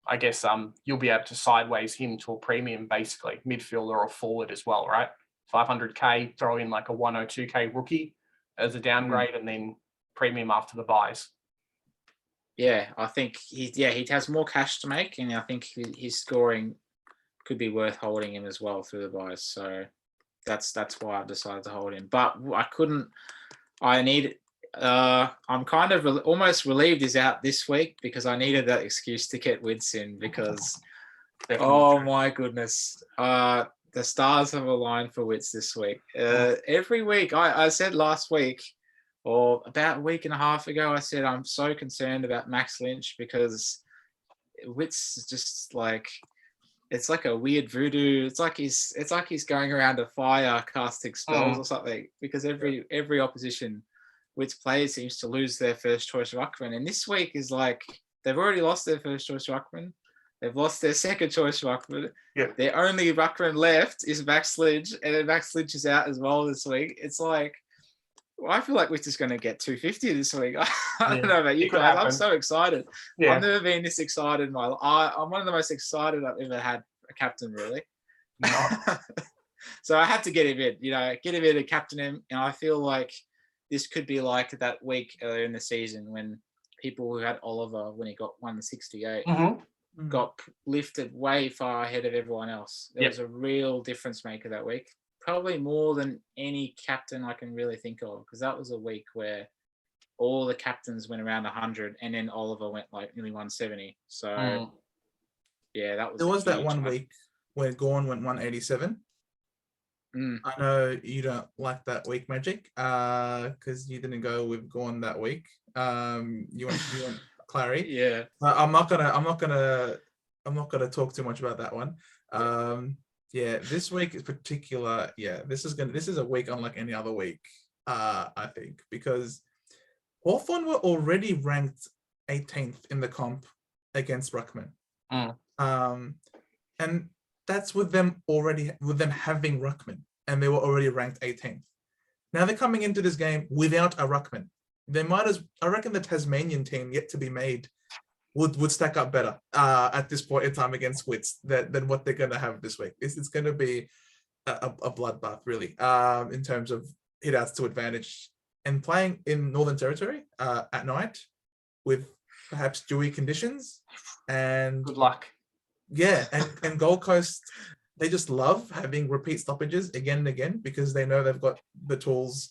Speaker 1: I guess you'll be able to sideways him to a premium, basically, midfielder or forward as well, right? 500K, throw in like a 102K rookie as a downgrade, and then premium after the buys.
Speaker 3: Yeah, I think he has more cash to make, and I think his scoring could be worth holding him as well through the buys. So that's why I've decided to hold him. But I'm kind of almost relieved he's out this week, because I needed that excuse to get Witts in, because oh my goodness, the stars have aligned for Witts this week. Every week, I said last week, or about a week and a half ago, I said I'm so concerned about Max Lynch, because Witts is just like it's like a weird voodoo. It's like he's going around a fire casting spells or something, because every opposition which plays seems to lose their first choice ruckman. And this week is like they've already lost their first choice ruckman. They've lost their second choice ruckman.
Speaker 1: Yeah.
Speaker 3: Their only ruckman left is Max Lynch, and then Max Lynch is out as well this week. It's like, I feel like we're just going to get 250 this week. I don't know about you guys. I'm so excited. Yeah. I've never been this excited in my life. I'm one of the most excited I've ever had a captain, really. So I had to get him in, get him in and captain him. And I feel like this could be like that week earlier in the season when people who had Oliver, when he got 168, got lifted way far ahead of everyone else. There was a real difference maker that week. Probably more than any captain I can really think of, because that was a week where all the captains went around 100 and then Oliver went like nearly 170. So, that was...
Speaker 2: There was that one week where Gorn went 187. I know you don't like that week, Magic, because you didn't go with Gorn that week. You went Clary.
Speaker 3: Yeah.
Speaker 2: I'm not gonna talk too much about that one. This week in particular, this is a week unlike any other week, I think, because Hawthorn were already ranked 18th in the comp against Ruckman. And that's with them having Ruckman, and they were already ranked 18th. Now they're coming into this game without a Ruckman. I reckon the Tasmanian team yet to be made would stack up better at this point in time against Wits than what they're going to have this week. It's going to be a bloodbath, really, in terms of hit-outs to advantage. And playing in Northern Territory at night with perhaps dewy conditions. And
Speaker 1: good luck.
Speaker 2: Yeah, and Gold Coast, they just love having repeat stoppages again and again because they know they've got the tools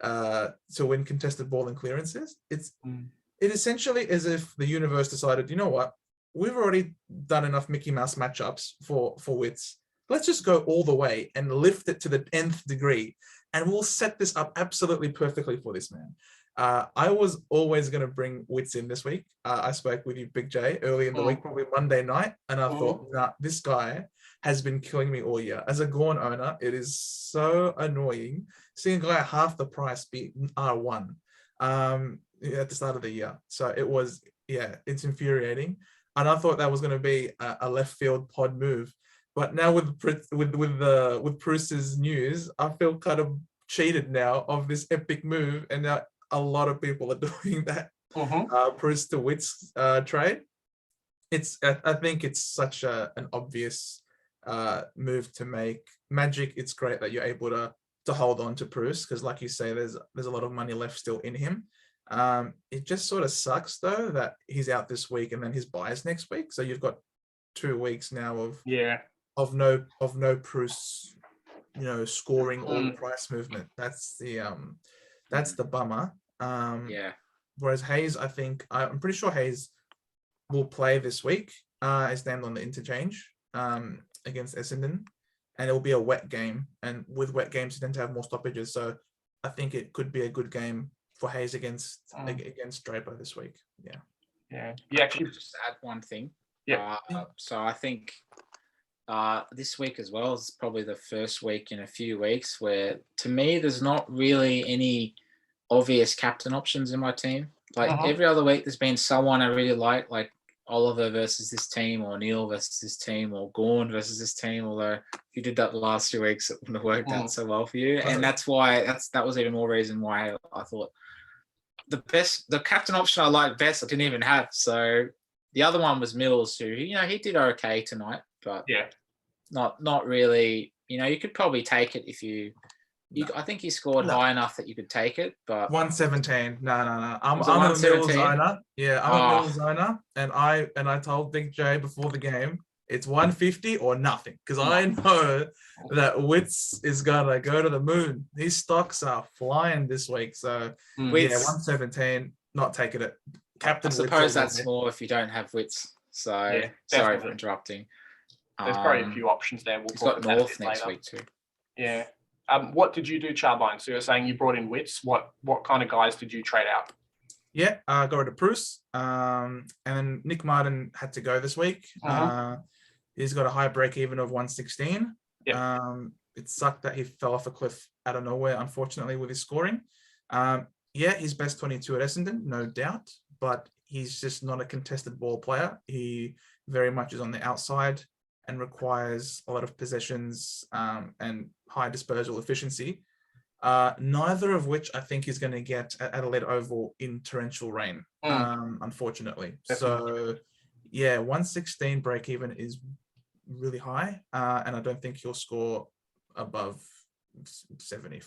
Speaker 2: to win contested ball and clearances. It essentially is if the universe decided, you know what, we've already done enough Mickey Mouse matchups for Wits. Let's just go all the way and lift it to the nth degree, and we'll set this up absolutely perfectly for this man. I was always going to bring Wits in this week. I spoke with you, Big J, early in the week, probably Monday night, and I thought, nah, this guy has been killing me all year. As a Gorn owner, it is so annoying seeing a guy at half the price be R1 at the start of the year. So it was, it's infuriating. And I thought that was going to be a left field pod move. But now with Bruce's news, I feel kind of cheated now of this epic move, and now a lot of people are doing that Bruce to Wits trade. I think it's such an obvious move to make. Magic, it's great that you're able to hold on to Bruce because, like you say, there's a lot of money left still in him. It just sort of sucks though that he's out this week and then his buys next week. So you've got 2 weeks now of no Bruce, scoring or price movement. That's the bummer. Whereas Hayes, I'm pretty sure Hayes will play this week. Is named on the interchange against Essendon, and it will be a wet game. And with wet games, you tend to have more stoppages. So I think it could be a good game for Hayes against Draper this week.
Speaker 1: Yeah.
Speaker 3: Actually, just add one thing. So I think this week as well is probably the first week in a few weeks where, to me, there's not really any obvious captain options in my team. Like every other week, there's been someone I really like Oliver versus this team, or Neil versus this team, or Gorn versus this team. Although if you did that the last 2 weeks, it wouldn't have worked out so well for you. And that's why that was even more reason why I thought the captain option I liked best I didn't even have. So the other one was Mills, who he did okay tonight, but not really. You could probably take it if you I think he scored high enough that you could take it, but
Speaker 2: 117. No. I'm a Mills owner. Yeah, I'm a Mills owner, and I told Big J before the game it's 150 or nothing because I know that Wits is gonna go to the moon. His stocks are flying this week, so 117. Not taking it. Captain.
Speaker 3: I suppose that's more if you don't have Wits. So sorry for interrupting.
Speaker 1: There's probably a few options there.
Speaker 3: He's got North next week too.
Speaker 1: Yeah. What did you do, Charbine? So you're saying you brought in Wits. What kind of guys did you trade out?
Speaker 2: Yeah, got rid of Bruce. And then Nick Martin had to go this week. He's got a high break even of 116.
Speaker 1: Yeah.
Speaker 2: It sucked that he fell off a cliff out of nowhere, unfortunately, with his scoring. He's best 22 at Essendon, no doubt, but he's just not a contested ball player. He very much is on the outside and requires a lot of possessions and high disposal efficiency. Neither of which I think he's going to get at Adelaide Oval in torrential rain, unfortunately.
Speaker 1: Definitely.
Speaker 2: So, yeah, 116 break even is really high, and I don't think he'll score above 70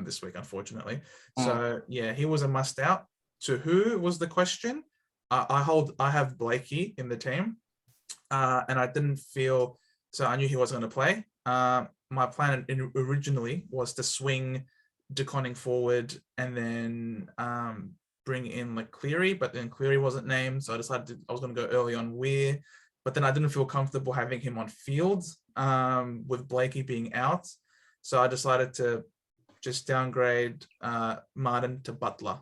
Speaker 2: this week, unfortunately. So, yeah, he was a must out. To who was the question? I have Blakey in the team, and I didn't feel so. I knew he wasn't going to play. My plan originally was to swing De Koning forward and then bring in like Cleary, but then Cleary wasn't named, so I decided I was going to go early on Weir, but then I didn't feel comfortable having him on field with Blakey being out, so I decided to just downgrade Martin to Butler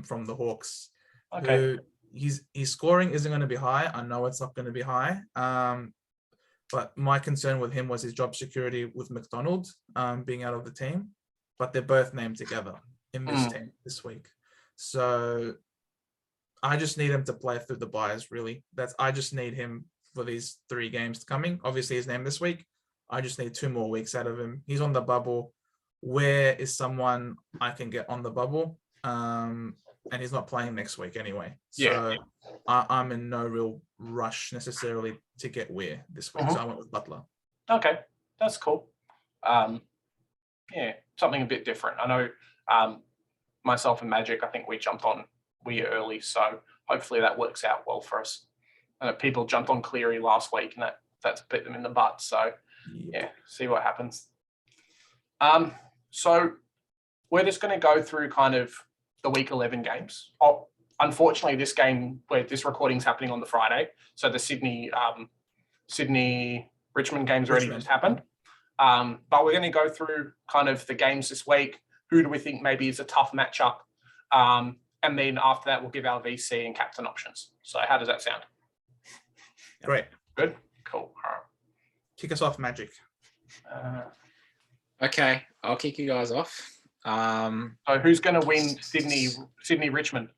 Speaker 2: from the Hawks.
Speaker 1: Okay.
Speaker 2: His scoring isn't going to be high. I know it's not going to be high. But my concern with him was his job security with McDonald being out of the team. But they're both named together in this team this week. So I just need him to play through the buys, really. I just need him for these 3 games coming. Obviously, his name this week. I just need 2 more weeks out of him. He's on the bubble. Where is someone I can get on the bubble? And he's not playing next week anyway. So I'm in no real rush necessarily to get Weir this week. So I went with Butler.
Speaker 1: Okay, that's cool. Something a bit different. I know myself and Magic, I think we jumped on Weir early, so hopefully that works out well for us. I know people jumped on Cleary last week, and that's bit them in the butt. So see what happens. So we're just going to go through kind of the week 11 games. Unfortunately, this game where this recording's happening on the Friday, so the Sydney Richmond game's already just happened. But we're going to go through kind of the games this week. Who do we think maybe is a tough matchup? And then after that, we'll give our VC and captain options. So how does that sound?
Speaker 2: Great.
Speaker 1: Good? Cool. All right.
Speaker 2: Kick us off, Magic.
Speaker 3: Okay, I'll kick you guys off.
Speaker 1: So who's going to win Sydney Richmond?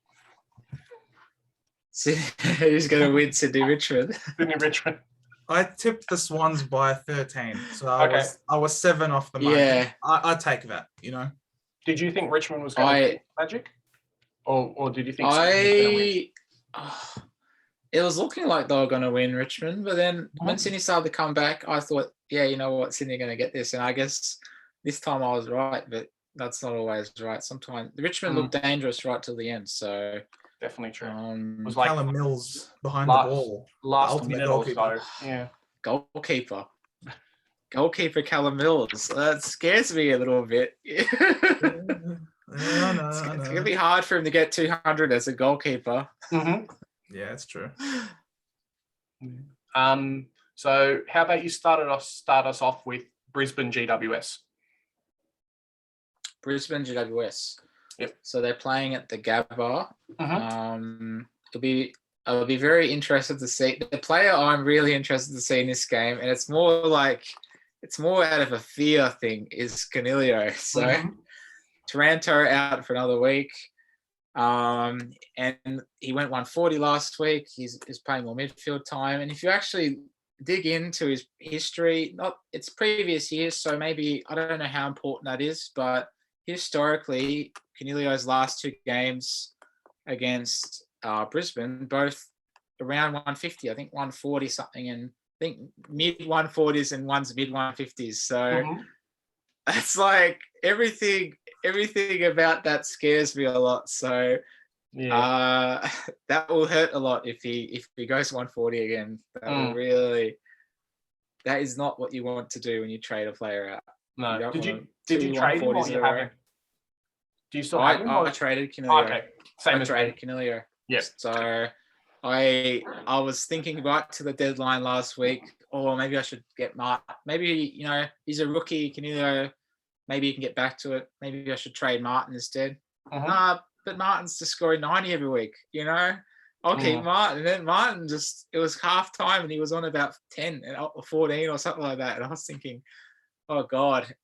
Speaker 3: Who's going to win Sydney Richmond?
Speaker 1: Sydney Richmond.
Speaker 2: I tipped the Swans by 13, so I was 7 off the mark.
Speaker 3: Yeah,
Speaker 2: I take that.
Speaker 1: Did you think Richmond was going to win Magic, or did you think Sydney was going to win?
Speaker 3: It was looking like they were going to win Richmond, but then when Sydney started to come back, I thought, you know what, Sydney are going to get this, and I guess this time I was right, but that's not always right. Sometimes Richmond looked dangerous right till the end, so.
Speaker 1: Definitely true.
Speaker 2: It was like Callum Mills behind the ball.
Speaker 1: Last minute or so. Yeah.
Speaker 3: Goalkeeper Callum Mills. That scares me a little bit. It's going to be hard for him to get 200 as a goalkeeper.
Speaker 2: Mm-hmm. Yeah, it's true.
Speaker 1: So how about you start us off with Brisbane GWS?
Speaker 3: Brisbane GWS.
Speaker 1: Yep.
Speaker 3: So they're playing at the Gabba.
Speaker 1: Mm-hmm.
Speaker 3: I'll be very interested to see the player I'm really interested to see in this game, and it's more out of a fear thing, is Coniglio. So Taranto out for another week. And he went 140 last week. He's playing more midfield time. And if you actually dig into his history, it's previous years, so maybe I don't know how important that is, but historically, Coniglio's last 2 games against Brisbane, both around 150, I think 140 something, and I think mid 140s and one's mid 150s. So that's like everything about that scares me a lot. So that will hurt a lot if he goes 140 again. That is not what you want to do when you trade a player out.
Speaker 1: No. Did you trade him, or you have him? Do you still have him?
Speaker 3: I traded Coniglio.
Speaker 1: Okay.
Speaker 3: I traded Coniglio.
Speaker 1: Yep.
Speaker 3: So I was thinking right to the deadline last week, or maybe I should get Martin. Maybe, he's a rookie, Coniglio. Maybe he can get back to it. Maybe I should trade Martin instead. But Martin's just scoring 90 every week, I'll keep Martin. And then Martin it was half time and he was on about 10 or 14 or something like that. And I was thinking, oh God.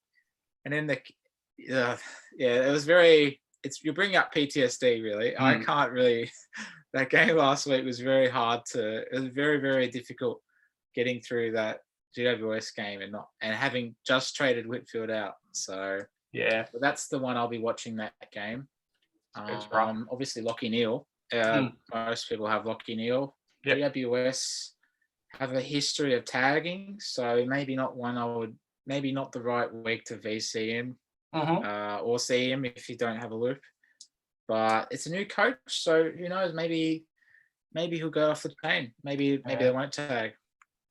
Speaker 3: And then it was you bring up PTSD really. I can't really, that game last week was very hard it was very, very difficult getting through that GWS game and having just traded Whitfield out. So
Speaker 1: yeah,
Speaker 3: but that's the one I'll be watching that game.
Speaker 1: Right.
Speaker 3: Obviously Lachie Neale. Most people have Lachie Neale.
Speaker 1: Yep.
Speaker 3: GWS have a history of tagging, so maybe not the right week to VC him or see him if you don't have a loop. But it's a new coach, so who knows? Maybe he'll go off the chain. Maybe they won't tag.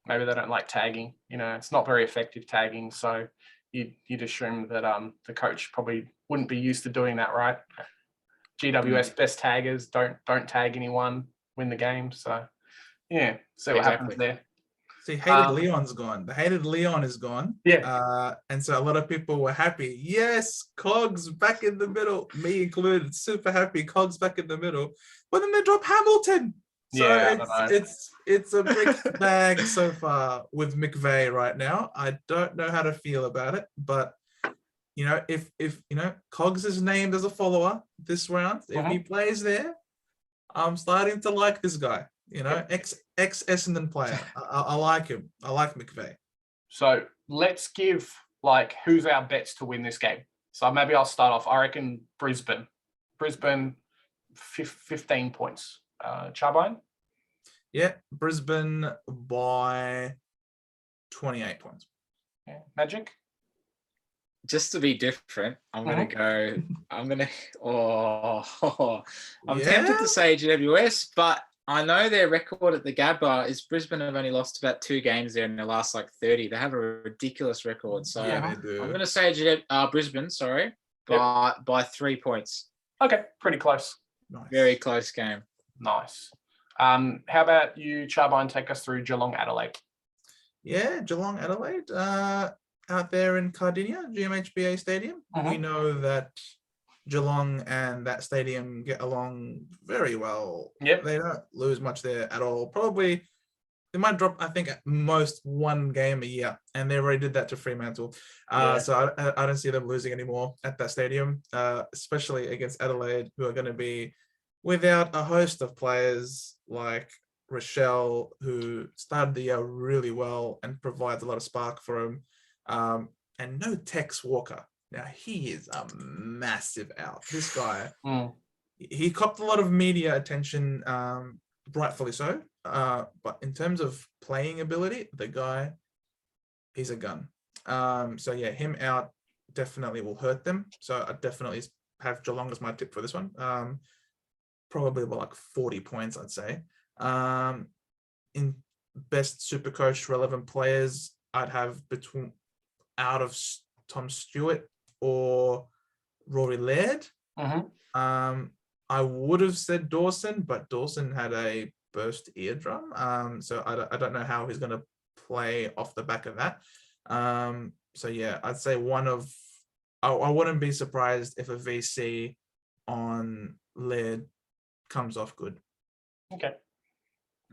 Speaker 1: Maybe they don't like tagging. It's not very effective tagging, so you'd assume that the coach probably wouldn't be used to doing that, right? GWS best taggers don't tag anyone, win the game. So yeah, see what happens there.
Speaker 2: See, hated Leon's gone. The hated Leon is gone.
Speaker 1: Yeah.
Speaker 2: And so a lot of people were happy. Yes, Cogs back in the middle. Me included, super happy. Cogs back in the middle. But then they drop Hamilton. So it's a mixed bag so far with McVeigh right now. I don't know how to feel about it, but if Cogs is named as a follower this round, if he plays there, I'm starting to like this guy. Ex Essendon player. I like him. I like McVeigh.
Speaker 1: So let's give who's our bets to win this game. So maybe I'll start off. I reckon Brisbane, 15 points. Charbine?
Speaker 2: Yeah, Brisbane by 28 points.
Speaker 1: Yeah. Magic?
Speaker 3: Just to be different, I'm tempted to say GWS, but I know their record at the Gabba is Brisbane have only lost about 2 games there in the last 30. They have a ridiculous record. So
Speaker 2: yeah, they do.
Speaker 3: I'm going to say Brisbane, by 3 points.
Speaker 1: Okay, pretty close.
Speaker 2: Nice.
Speaker 3: Very close game.
Speaker 1: Nice. How about you, Charbine, take us through Geelong Adelaide?
Speaker 2: Yeah, Geelong Adelaide. Out there in Cardinia, GMHBA Stadium. We know that Geelong and that stadium get along very well.
Speaker 1: Yep.
Speaker 2: They don't lose much there at all. Probably they might drop, I think, at most 1 game a year, and they already did that to Fremantle. So I don't see them losing anymore at that stadium, especially against Adelaide, who are going to be without a host of players like Rochelle, who started the year really well and provides a lot of spark for him. And no Tex Walker. Now, he is a massive out. This guy, he copped a lot of media attention, rightfully so. But in terms of playing ability, the guy, he's a gun. So yeah, him out definitely will hurt them. So I definitely have Geelong as my tip for this one. Probably about 40 points, I'd say. In best Supercoach relevant players, I'd have out of Tom Stewart or Rory Laird. I would have said Dawson, but Dawson had a burst eardrum. So I don't know how he's going to play off the back of that. So yeah, I'd say I wouldn't be surprised if a VC on Laird comes off good.
Speaker 1: Okay.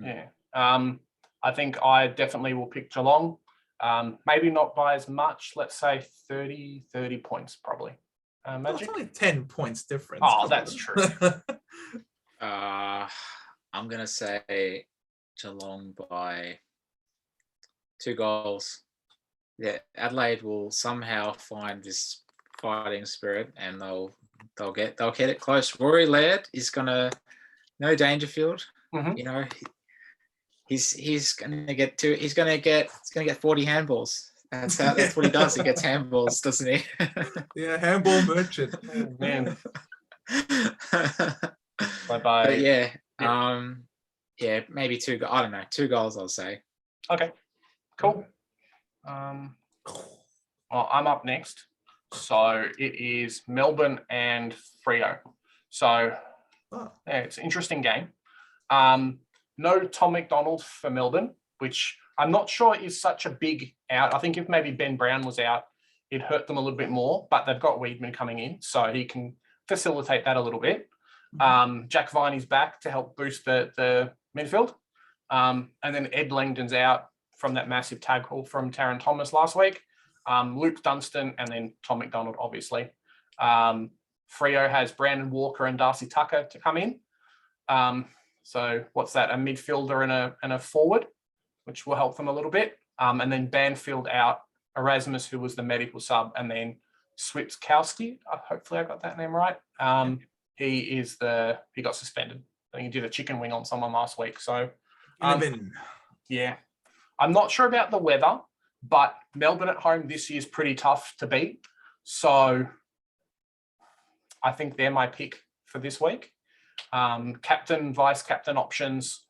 Speaker 1: Yeah. I think I definitely will pick Geelong. Maybe not by as much, let's say 30 points probably. Magic?
Speaker 2: It's only 10 points difference.
Speaker 1: Oh, that's true.
Speaker 3: I'm going to say Geelong by 2 goals. Yeah, Adelaide will somehow find this fighting spirit and they'll get it close. Rory Laird is no Dangerfield. He's gonna get 40 handballs. That's what he does. He gets handballs, doesn't he?
Speaker 2: Yeah, handball merchant.
Speaker 1: Oh, man. Bye-bye.
Speaker 3: But yeah, maybe 2. I don't know, 2 goals. I'll say.
Speaker 1: Okay, cool. Well, I'm up next. So it is Melbourne and Freo. So yeah, it's an interesting game. No Tom McDonald for Melbourne, which I'm not sure is such a big out. I think if maybe Ben Brown was out, it hurt them a little bit more, but they've got Weedman coming in, so he can facilitate that a little bit. Jack Viney's back to help boost the midfield. And then Ed Langdon's out from that massive tag haul from Taron Thomas last week. Luke Dunstan and then Tom McDonald, obviously. Freo has Brandon Walker and Darcy Tucker to come in. So what's that? A midfielder and a forward, which will help them a little bit. And then Banfield out, Erasmus, who was the medical sub, and then Swipskowski. Hopefully I got that name right. He got suspended. I think he did a chicken wing on someone last week. So yeah. I'm not sure about the weather, but Melbourne at home this year is pretty tough to beat. So I think they're my pick for this week. Captain, vice captain options.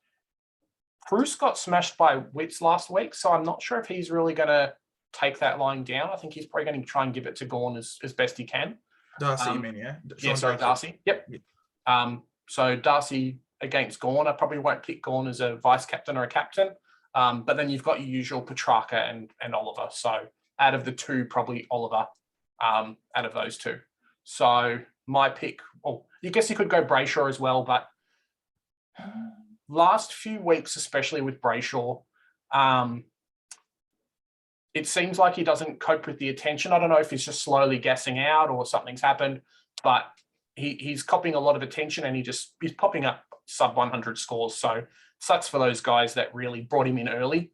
Speaker 1: Bruce got smashed by Wits last week, so I'm not sure if he's really going to take that line down. I think he's probably going to try and give it to Gawn as best he can.
Speaker 2: Darcy, you mean, yeah?
Speaker 1: Darcy. Yep. So Darcy against Gawn. I probably won't pick Gawn as a vice captain or a captain. But then you've got your usual Petrarca and Oliver. So out of the two, probably Oliver out of those two. So my pick, I guess you could go Brayshaw as well, but last few weeks, especially with Brayshaw, it seems like he doesn't cope with the attention. I don't know if he's just slowly gassing out or something's happened, but he's copying a lot of attention and he's popping up sub 100 scores. So sucks for those guys that really brought him in early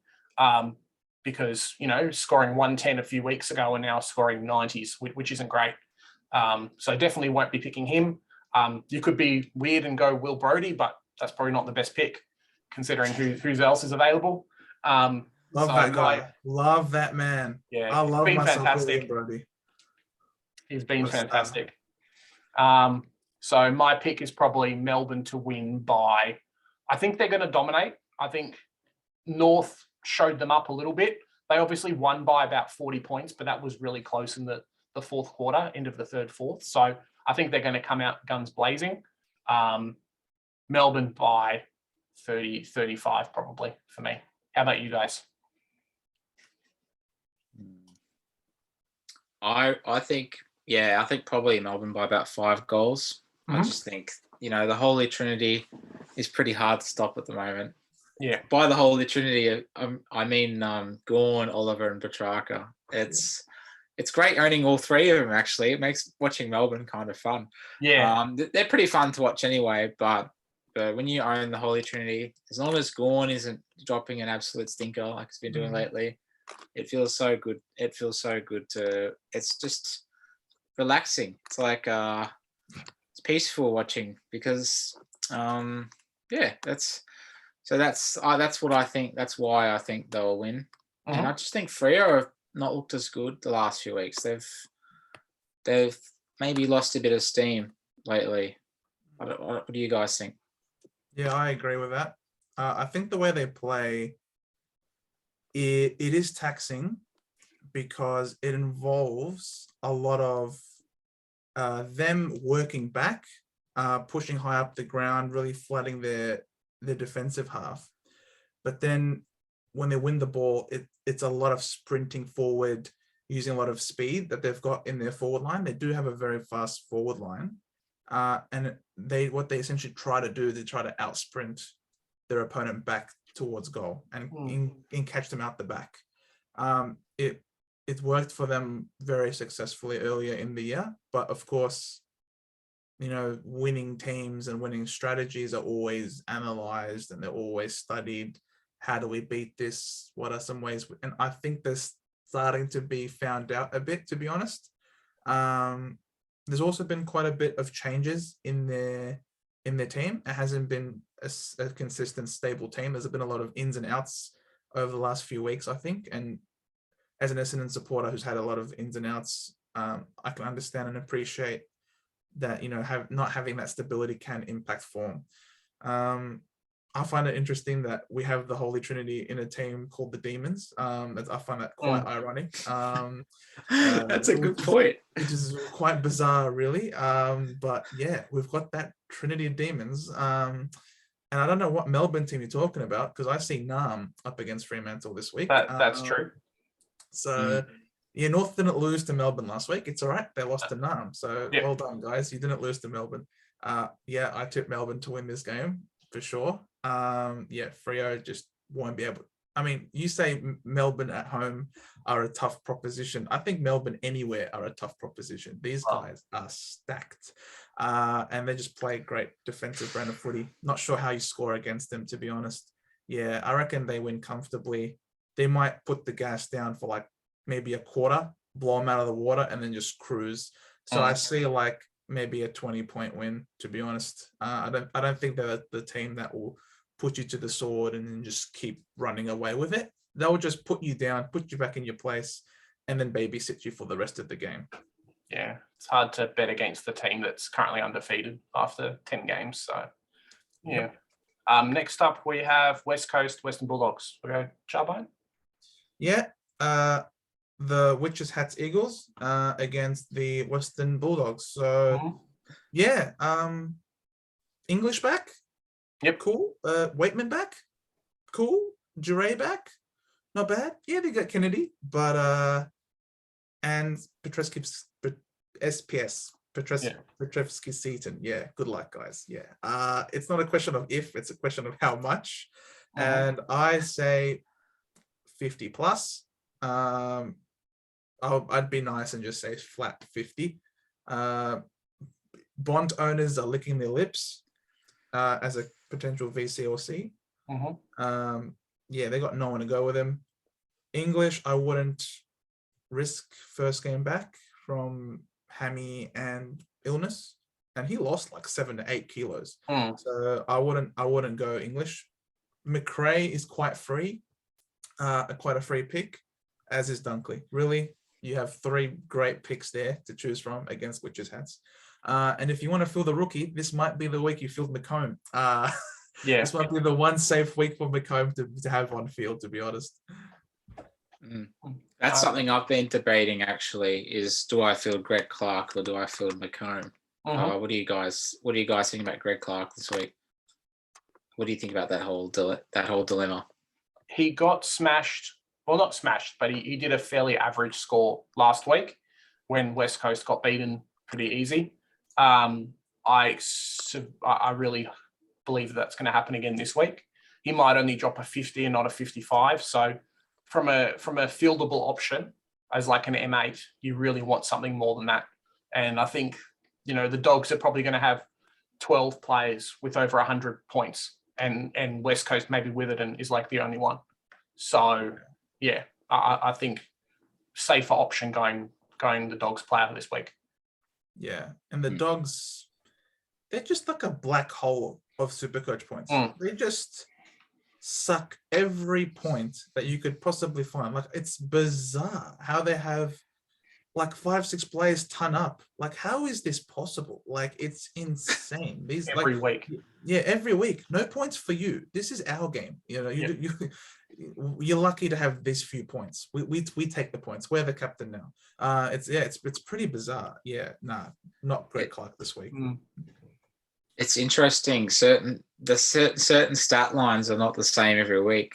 Speaker 1: because, scoring 110 a few weeks ago and now scoring 90s, which isn't great. So definitely won't be picking him. You could be weird and go Will Brodie, but that's probably not the best pick considering who else is available.
Speaker 2: Love that guy. Love that man.
Speaker 1: Yeah,
Speaker 2: I love myself
Speaker 1: fantastic.
Speaker 2: Will Brodie.
Speaker 1: He's been fantastic. So my pick is probably Melbourne to win by, I think they're going to dominate. I think North showed them up a little bit. They obviously won by about 40 points, but that was really close in the fourth quarter, end of the third, fourth. So I think they're going to come out guns blazing. Melbourne by 30, 35 probably for me. How about you guys?
Speaker 3: I think probably Melbourne by about 5 goals.
Speaker 1: Mm-hmm.
Speaker 3: I just think, the Holy Trinity is pretty hard to stop at the moment.
Speaker 1: Yeah.
Speaker 3: By the Holy Trinity, I mean Gawn, Oliver and Petrarca. It's great owning all three of them, actually. It makes watching Melbourne kind of fun.
Speaker 1: Yeah.
Speaker 3: They're pretty fun to watch anyway, but when you own the Holy Trinity, as long as Gawn isn't dropping an absolute stinker like he's been doing lately, it feels so good. It feels so good it's just relaxing. It's like, it's peaceful watching because, that's what I think. That's why I think they'll win.
Speaker 1: Uh-huh.
Speaker 3: And I just think Freo have not looked as good the last few weeks. They've maybe lost a bit of steam lately. What do you guys think?
Speaker 2: Yeah, I agree with that. I think the way they play, it is taxing because it involves a lot of them working back, pushing high up the ground, really flooding their defensive half. But then when they win the ball, it's a lot of sprinting forward, using a lot of speed that they've got in their forward line. They do have a very fast forward line. And what they essentially try to do, they try to outsprint their opponent back towards goal and catch them out the back. It worked for them very successfully earlier in the year, but of course, winning teams and winning strategies are always analyzed and they're always studied. How do we beat this? What are some ways? And I think they're starting to be found out a bit, to be honest. There's also been quite a bit of changes in their team. It hasn't been a consistent, stable team. There's been a lot of ins and outs over the last few weeks, I think. And as an Essendon supporter who's had a lot of ins and outs, I can understand and appreciate that, not having that stability can impact form. I find it interesting that we have the Holy Trinity in a team called the Demons. I find that quite ironic.
Speaker 3: That's a good point.
Speaker 2: Which is quite bizarre, really. But yeah, we've got that Trinity of Demons. And I don't know what Melbourne team you're talking about because I see Nam up against Fremantle this week.
Speaker 1: That's true.
Speaker 2: So yeah, North didn't lose to Melbourne last week. It's all right. They lost to Nam. So Well done, guys. You didn't lose to Melbourne. Yeah, I tipped Melbourne to win this game for sure. Yeah, Freo just won't be able. I mean, you say Melbourne at home are a tough proposition. I think Melbourne anywhere are a tough proposition. These guys are stacked, and they just play great defensive brand of footy. Not sure how you score against them, to be honest. Yeah, I reckon they win comfortably. They might put the gas down for like maybe a quarter, blow them out of the water, and then just cruise. So I see like maybe a 20-point win, to be honest. I don't think they're the team that will put you to the sword and then just keep running away with it. They'll just put you down, put you back in your place, and then babysit you for the rest of the game.
Speaker 1: Yeah, it's hard to bet against the team that's currently undefeated after 10 games. So, yeah. Yep. Next up, we have West Coast Western Bulldogs. We go Charbine.
Speaker 2: Yeah, the Witches Hats Eagles against the Western Bulldogs. So, yeah, English back.
Speaker 1: Yep.
Speaker 2: Cool. Waitman back. Cool. Jure back. Not bad. Yeah, they got Kennedy, but and Petrevsky SPS. Petrevsky Seaton. Yeah, good luck, guys. Yeah. It's not a question of if, it's a question of how much. And I say 50 plus. I'd be nice and just say flat 50. Bond owners are licking their lips as a potential VC or C. Yeah, they got no one to go with him. English, I wouldn't risk first game back from hammy and illness, and he lost like 7 to 8 kilos. So I wouldn't go English. McRae is quite free, quite a free pick, as is Dunkley. Really, you have 3 great picks there to choose from against Witches Hats. And if you want to fill the rookie, this might be the week you filled McComb. This might be the one safe week for McComb to have on field, to be honest.
Speaker 3: That's something I've been debating actually, is do I field Greg Clark or do I field McComb? What do you guys think about Greg Clark this week? What do you think about that whole dilemma?
Speaker 1: He got smashed. Well, not smashed, but he did a fairly average score last week when West Coast got beaten pretty easy. I really believe that's going to happen again this week. He might only drop a 50 and not a 55. So from a fieldable option as like an M8, you really want something more than that. And I think, the Dogs are probably going to have 12 players with over 100 points, and West Coast maybe Witherden is like the only one. So yeah, I think safer option going the Dogs player this week.
Speaker 2: Yeah, and the Dogs, they're just like a black hole of Supercoach points. They just suck every point that you could possibly find. Like, it's bizarre how they have like 5-6 players ton up. Like, how is this possible? Like, it's insane. These
Speaker 1: every week.
Speaker 2: Yeah, every week. No points for you. This is our game. You're lucky to have these few points. We take the points. We're the captain now. It's pretty bizarre. Yeah, not Greg Clark this week.
Speaker 3: It's interesting. Certain stat lines are not the same every week.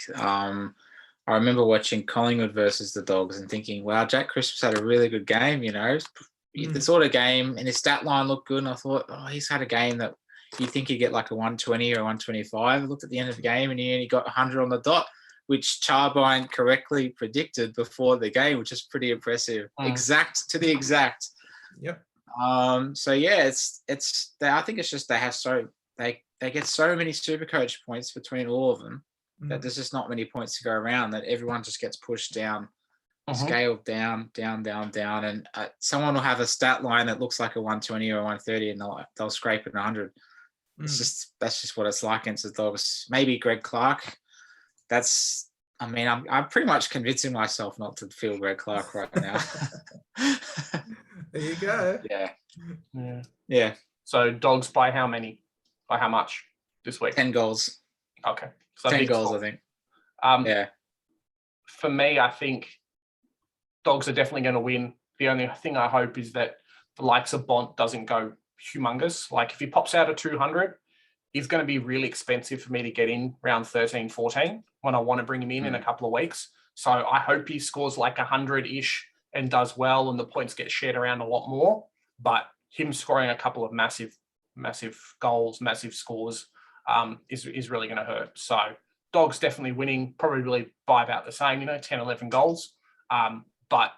Speaker 3: I remember watching Collingwood versus the Dogs and thinking, wow, Jack Crisp's had a really good game, the sort of game, and his stat line looked good. And I thought, he's had a game that you think he'd get like a 120 or 125. I looked at the end of the game and he only got 100 on the dot, which Charbine correctly predicted before the game, which is pretty impressive. Exact to the exact.
Speaker 2: Yep.
Speaker 3: So yeah, I think it's just they get so many Supercoach points between all of them that there's just not many points to go around, that everyone just gets pushed down, scaled down, and someone will have a stat line that looks like a 120 or a 130 and they'll scrape it 100. That's just what it's like against the Dogs. Maybe Greg Clark. I'm pretty much convincing myself not to feel Greg Clark right now.
Speaker 2: There you go.
Speaker 3: Yeah.
Speaker 1: So Dogs by how many? By how much this week?
Speaker 3: 10 goals.
Speaker 1: Okay. So
Speaker 3: 10 goals,
Speaker 1: score.
Speaker 3: I think.
Speaker 1: For me, I think Dogs are definitely going to win. The only thing I hope is that the likes of Bont doesn't go humongous. Like, if he pops out at 200, he's going to be really expensive for me to get in round 13, 14 when I want to bring him in a couple of weeks. So I hope he scores like 100-ish and does well and the points get shared around a lot more. But him scoring a couple of massive massive goals, massive scores is really going to hurt. So Dogs definitely winning, probably by about the same, 10, 11 goals. But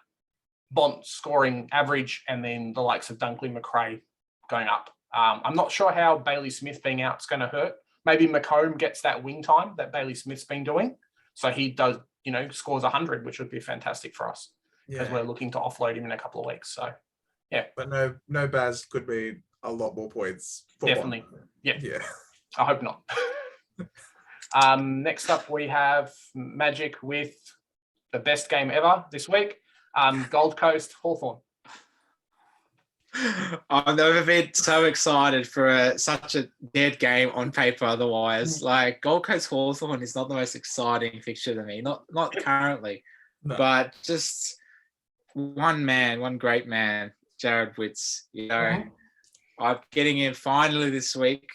Speaker 1: Bont scoring average, and then the likes of Dunkley, McRae going up. I'm not sure how Bailey Smith being out is going to hurt. Maybe McComb gets that wing time that Bailey Smith's been doing. So he does, scores 100, which would be fantastic for us because we're looking to offload him in a couple of weeks. So, yeah.
Speaker 2: But no Baz could be a lot more points.
Speaker 1: Definitely. Yeah. I hope not. Next up, we have Magic with the best game ever this week. Gold Coast Hawthorn.
Speaker 3: I've never been so excited for such a dead game on paper otherwise. Like, Gold Coast Hawthorn is not the most exciting fixture to me, not currently. No. But just one great man, Jared Witts. I'm getting in finally this week.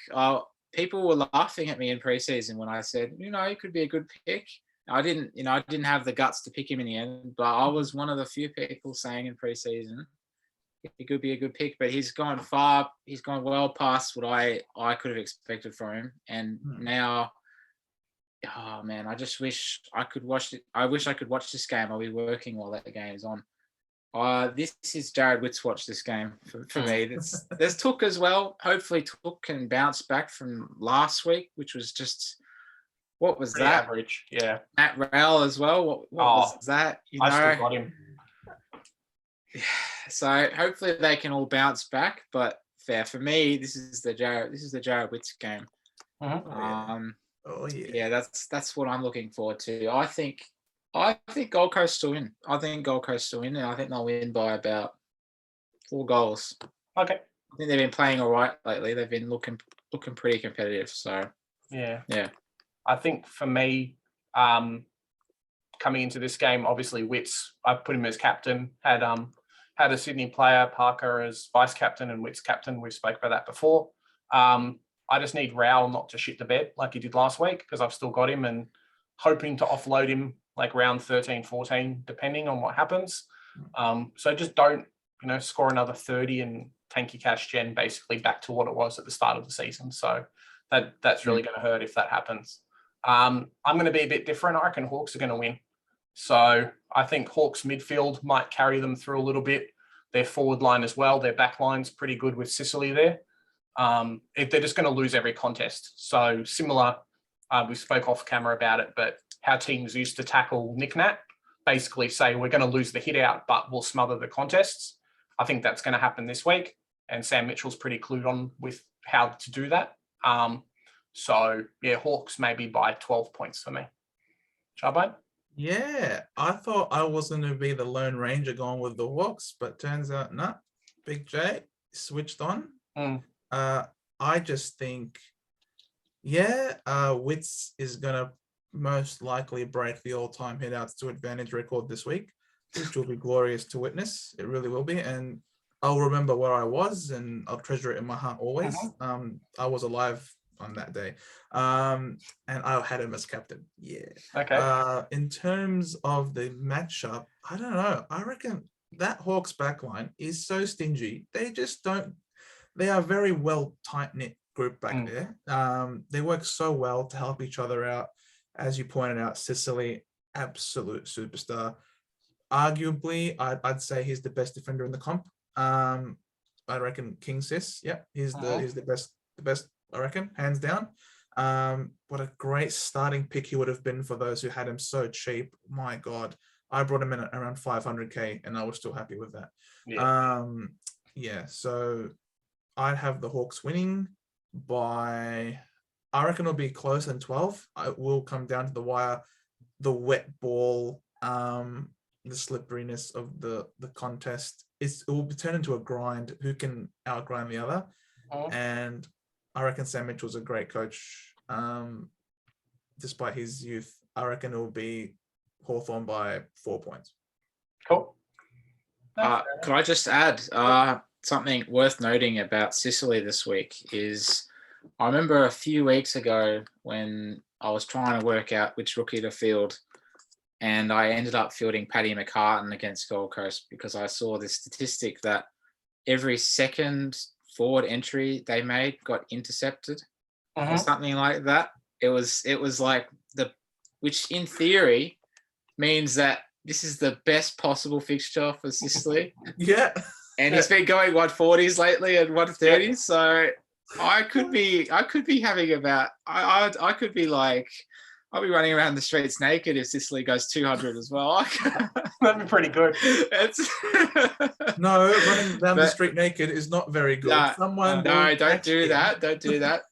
Speaker 3: People were laughing at me in preseason when I said, he could be a good pick. I didn't have the guts to pick him in the end, but I was one of the few people saying in preseason he could be a good pick, but he's gone far. He's gone well past what I could have expected from him. And now, oh man, I just wish I could watch it. I wish I could watch this game. I'll be working while that game is on. This is Jared Witt's watch this game for me. There's Took as well. Hopefully Took can bounce back from last week, which was just, what was
Speaker 1: pretty
Speaker 3: that?
Speaker 1: Average, yeah.
Speaker 3: Matt Rowell as well. What was that?
Speaker 1: I still got him.
Speaker 3: So hopefully they can all bounce back. But for me, this is the Jared Witts game. Yeah, that's what I'm looking forward to. I think Gold Coast will win. And I think they'll win by about 4 goals.
Speaker 1: Okay.
Speaker 3: I think they've been playing all right lately. They've been looking pretty competitive. So
Speaker 1: yeah.
Speaker 3: I
Speaker 1: think for me, coming into this game, obviously Witts, I put him as captain. Had a Sydney player, Parker, as vice captain and Witts captain. We spoke about that before. I just need Rowell not to shit the bed like he did last week, because I've still got him and hoping to offload him like round 13, 14, depending on what happens. So just don't, score another 30 and tank your cash gen basically back to what it was at the start of the season. So that's really going to hurt if that happens. I'm going to be a bit different. I reckon Hawks are going to win. So I think Hawks midfield might carry them through a little bit. Their forward line as well. Their back line's pretty good with Sicily there. If they're just going to lose every contest. So similar, we spoke off camera about it, but how teams used to tackle Nick Nat, basically say we're going to lose the hit out, but we'll smother the contests. I think that's going to happen this week. And Sam Mitchell's pretty clued on with how to do that. So yeah, Hawks maybe by 12 points for me. Charbine?
Speaker 2: Yeah, I thought I was going to be the Lone Ranger going with the Hawks, but turns out not. Big J switched on. I just think, Witts is going to most likely break the all-time hitouts to advantage record this week, which will be glorious to witness. It really will be. And I'll remember where I was and I'll treasure it in my heart always. I was alive on that day. And I had him as captain. Yeah.
Speaker 1: Okay.
Speaker 2: In terms of the matchup, I don't know. I reckon that Hawks backline is so stingy. They are very well tight-knit group back there. They work so well to help each other out. As you pointed out, Sicily, absolute superstar. Arguably, I'd say he's the best defender in the comp. I reckon King Sis. Yeah, he's the best. I reckon, hands down. What a great starting pick he would have been for those who had him so cheap. My God, I brought him in at around 500k, and I was still happy with that. So I'd have the Hawks winning by, I reckon it'll be closer than 12. It will come down to the wire, the wet ball, the slipperiness of the contest. It will be turned into a grind. Who can outgrind the other? And I reckon Sam Mitchell's a great coach, despite his youth. I reckon it will be Hawthorn by 4 points.
Speaker 1: Cool.
Speaker 3: Could I just add something worth noting about Sicily this week is I remember a few weeks ago when I was trying to work out which rookie to field, and I ended up fielding Paddy McCartan against Gold Coast because I saw this statistic that every second forward entry they made got intercepted or something like that. It was like which in theory means that this is the best possible fixture for Sicily.
Speaker 2: Yeah.
Speaker 3: And he's been going 140s lately and 130s. Yeah. So I could be having about, I could be like, I'll be running around the streets naked if Sicily goes 200 as well.
Speaker 1: That'd be pretty good.
Speaker 2: No, running down the street naked is not very good.
Speaker 3: Don't do that. Don't do that.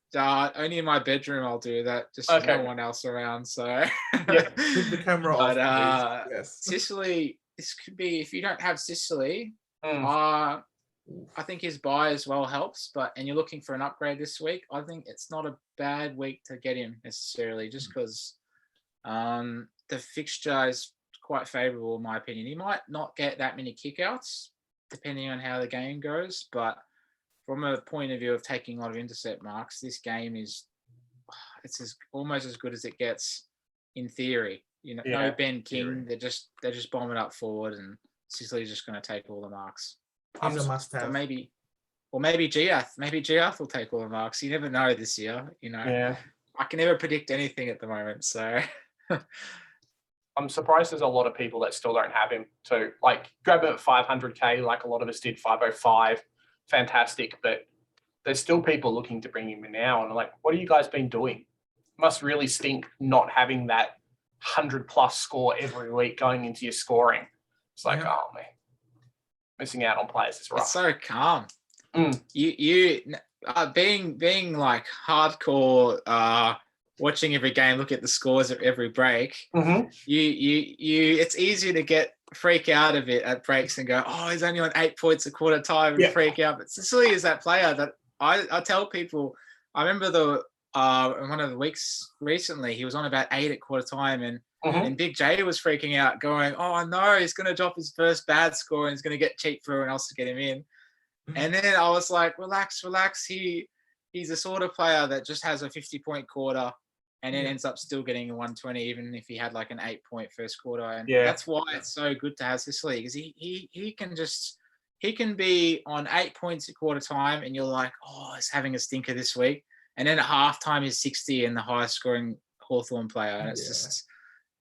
Speaker 3: Only in my bedroom I'll do that. Just no one else around. So
Speaker 2: keep the camera off.
Speaker 3: But yes. Sicily, this could be, if you don't have Sicily, I think his buy as well helps. And you're looking for an upgrade this week, I think it's not a bad week to get him necessarily, just because the fixture is quite favourable in my opinion. He might not get that many kickouts depending on how the game goes, but from a point of view of taking a lot of intercept marks, this game is almost as good as it gets in theory. No Ben King, they're just bombing up forward, and Sicily's just going to take all the marks.
Speaker 2: He's a must-have.
Speaker 3: Maybe Giath will take all the marks. You never know this year. I can never predict anything at the moment. So
Speaker 1: I'm surprised there's a lot of people that still don't have him too. Like, grab him at 500k, like a lot of us did, 505. Fantastic, but there's still people looking to bring him in now, and I'm like, what have you guys been doing? It must really stink not having that 100+ score every week going into your scoring. It's like, oh man, missing out on players is rough.
Speaker 3: It's so calm. You being like hardcore, watching every game, look at the scores at every break. It's easier to freak out a bit at breaks and go, oh, he's only on 8 points a quarter time, and freak out. But Sicily is that player that I tell people. I remember one of the weeks recently, he was on about 8 at quarter time, and Big J was freaking out, going, oh no, he's going to drop his first bad score and he's going to get cheap for everyone else to get him in. And then I was like, relax. He's a sort of player that just has a 50-point quarter and then ends up still getting a 120, even if he had like an 8-point first quarter. And that's why it's so good to have Sicily, because he can be on 8 points at quarter time and you're like, oh, he's having a stinker this week. And then at halftime he's 60 and the highest scoring Hawthorn player. And it's just,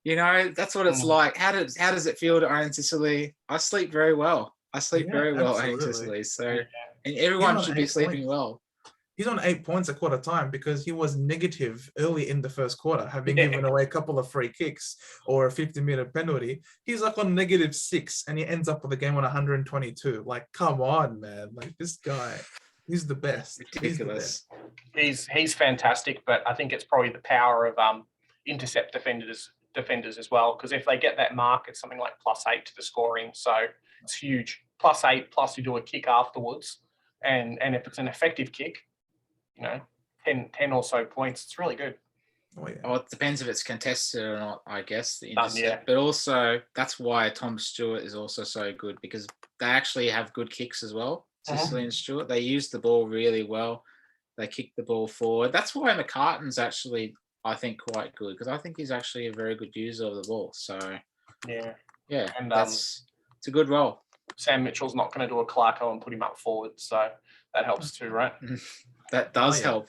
Speaker 3: that's what it's like. How does it feel to own Sicily? I sleep very well. Owning Sicily. So, and everyone should be sleeping well.
Speaker 2: He's on 8 points a quarter time because he was negative early in the first quarter, having given away a couple of free kicks or a 50-meter penalty. He's like on -6 and he ends up with the game on 122. Like, come on, man. Like, this guy, he's the best.
Speaker 3: Ridiculous.
Speaker 1: He's fantastic, but I think it's probably the power of intercept defenders as well, because if they get that mark, it's something like +8 to the scoring. So it's huge. +8 plus you do a kick afterwards. And if it's an effective kick, 10 or so points, it's really good.
Speaker 3: Oh, it depends if it's contested or not, I guess, the intercept. But also, that's why Tom Stewart is also so good, because they actually have good kicks as well. Sicily and Stewart, they use the ball really well. They kick the ball forward. That's why McCartan's actually, I think, quite good, because I think he's actually a very good user of the ball. So, and it's a good role.
Speaker 1: Sam Mitchell's not going to do a Clarko and put him up forward, so that helps too, right?
Speaker 3: That does help.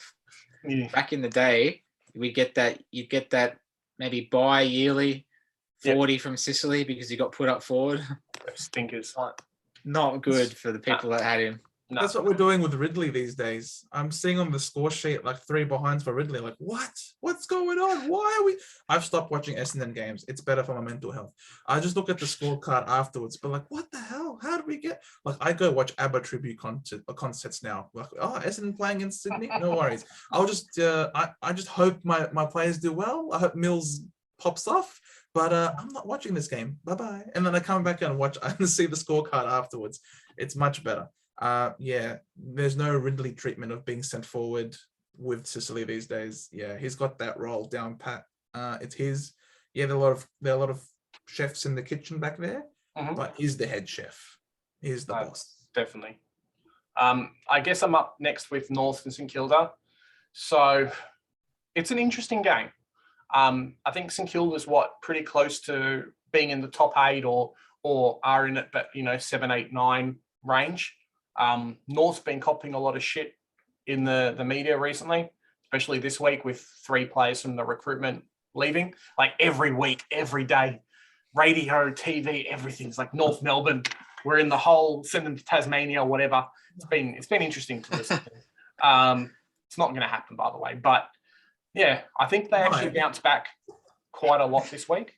Speaker 3: Yeah. Back in the day, you get that maybe bi-yearly 40 from Sicily because he got put up forward.
Speaker 1: Stinkers.
Speaker 3: Not good for the people that had him.
Speaker 2: No. That's what we're doing with Ridley these days. I'm seeing on the score sheet like 3 behinds for Ridley. Like, what's going on? Why are we? I've stopped watching Essendon games. It's better for my mental health. I just look at the scorecard afterwards, but like, what the hell? How did we get? Like, I go watch ABBA tribute concerts now. Like, Essendon playing in Sydney? No worries. I'll just, I just hope my players do well. I hope Mills pops off. But I'm not watching this game. Bye-bye. And then I come back and watch and see the scorecard afterwards. It's much better. There's no Ridley treatment of being sent forward with Sicily these days. Yeah, he's got that role down pat. It's his. Yeah, there are a lot of chefs in the kitchen back there, but he's the head chef. He's the boss.
Speaker 1: Definitely. I guess I'm up next with North and St Kilda. So it's an interesting game. I think St Kilda's pretty close to being in the top 8 or are in it, but 7, 8, 9 range. North's been copying a lot of shit in the media recently, especially this week with 3 players from the recruitment leaving. Like every week, every day, radio, TV, everything's like North Melbourne. We're in the hole, send them to Tasmania or whatever. It's been interesting to listen to. It's not going to happen, by the way. But yeah, I think they actually bounced back quite a lot this week.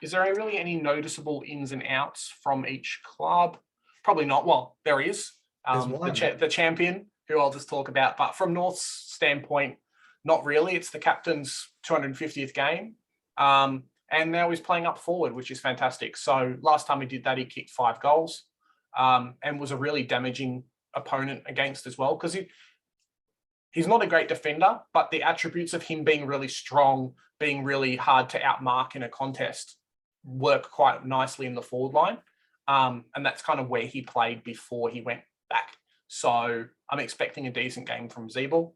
Speaker 1: Is there really any noticeable ins and outs from each club? Probably not. Well, there is. The champion, who I'll just talk about. But from North's standpoint, not really. It's the captain's 250th game. And now he's playing up forward, which is fantastic. So last time he did that, he kicked 5 goals and was a really damaging opponent against as well, because he's not a great defender, but the attributes of him being really strong, being really hard to outmark in a contest work quite nicely in the forward line. And that's kind of where he played before he went back. So I'm expecting a decent game from Zeeble.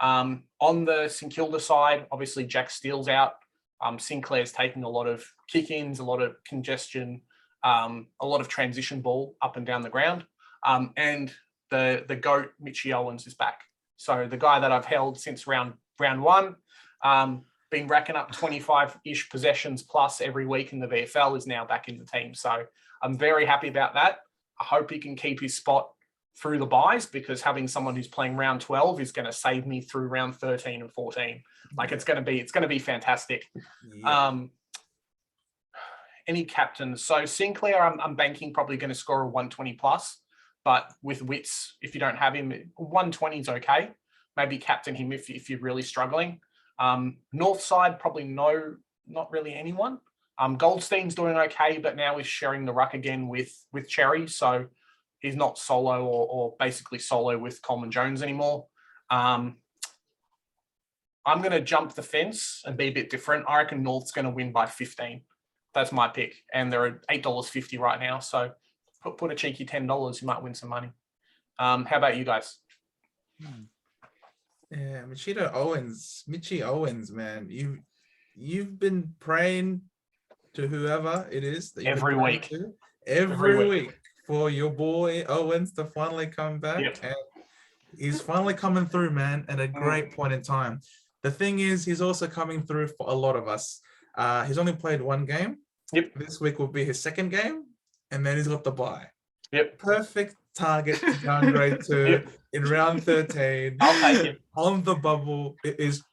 Speaker 1: On the St Kilda side, obviously Jack Steele's out. Sinclair's taking a lot of kick-ins, a lot of congestion, a lot of transition ball up and down the ground. And the GOAT, Mitchie Owens, is back. So the guy that I've held since round 1, been racking up 25-ish possessions plus every week in the VFL, is now back in the team. So I'm very happy about that. I hope he can keep his spot through the buys, because having someone who's playing round 12 is going to save me through round 13 and 14. Like it's going to be fantastic. Yeah. Any captains? So Sinclair, I'm banking probably going to score a 120 plus, but with Wits, if you don't have him, 120 is okay. Maybe captain him if you're really struggling. North side, probably not really anyone. Goldstein's doing okay, but now he's sharing the ruck again with Cherry, so he's not solo or basically solo with Coleman Jones anymore. I'm going to jump the fence and be a bit different. I reckon North's going to win by 15. That's my pick. And they're at $8.50 right now. So put a cheeky $10, you might win some money. How about you guys?
Speaker 2: Yeah, Mitchie Owens, man. You've been praying to whoever it is that
Speaker 1: every week.
Speaker 2: Every week for your boy Owens to finally come back. Yep. And he's finally coming through, man, at a great point in time. The thing is, he's also coming through for a lot of us. He's only played 1 game.
Speaker 1: Yep.
Speaker 2: This week will be his 2nd game, and then he's got the bye.
Speaker 1: Yep.
Speaker 2: Perfect target to downgrade to yep. In round 13.
Speaker 1: I'll take it.
Speaker 2: On the bubble. It is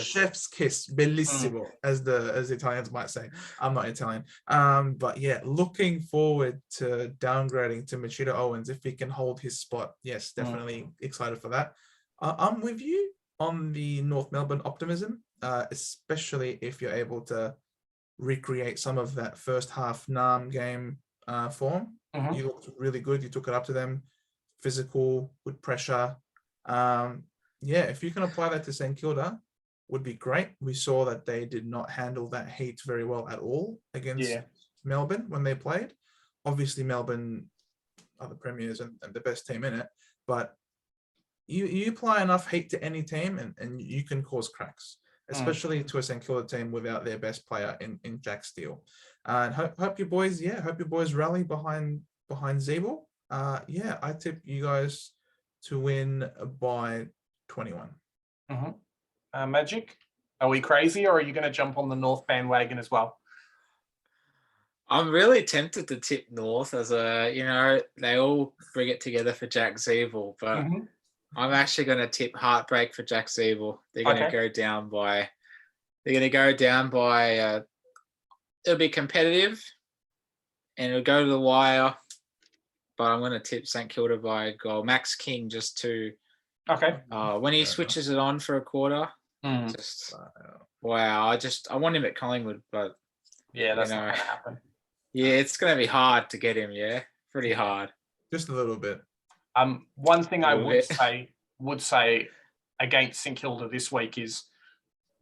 Speaker 2: chef's kiss, bellissimo, as the Italians might say. I'm not Italian. But yeah, looking forward to downgrading to Mitchie Owens if he can hold his spot. Yes, definitely excited for that. I'm with you on the North Melbourne optimism, especially if you're able to recreate some of that first half NAM game form. You looked really good. You took it up to them. Physical, good pressure. If you can apply that to St Kilda, would be great. We saw that they did not handle that heat very well at all against Melbourne when they played. Obviously, Melbourne are the premiers and the best team in it, but you apply enough heat to any team and you can cause cracks, especially to a St Kilda team without their best player in Jack Steele. And hope you boys rally behind Zeeble. I tip you guys to win by 21.
Speaker 1: Magic, are we crazy, or are you going to jump on the North bandwagon as well?
Speaker 3: I'm really tempted to tip North as they all bring it together for Jack Zeeble, but I'm actually going to tip heartbreak for Jack Zeeble. They're going to go down by. It'll be competitive, and it'll go to the wire. But I'm going to tip St Kilda by a goal. Max King just to. When he switches it on for a quarter, wow! I want him at Collingwood, but
Speaker 1: that's not going to happen.
Speaker 3: Yeah, it's going to be hard to get him. Yeah, pretty hard.
Speaker 2: Just a little bit.
Speaker 1: One thing I would say against St Kilda this week is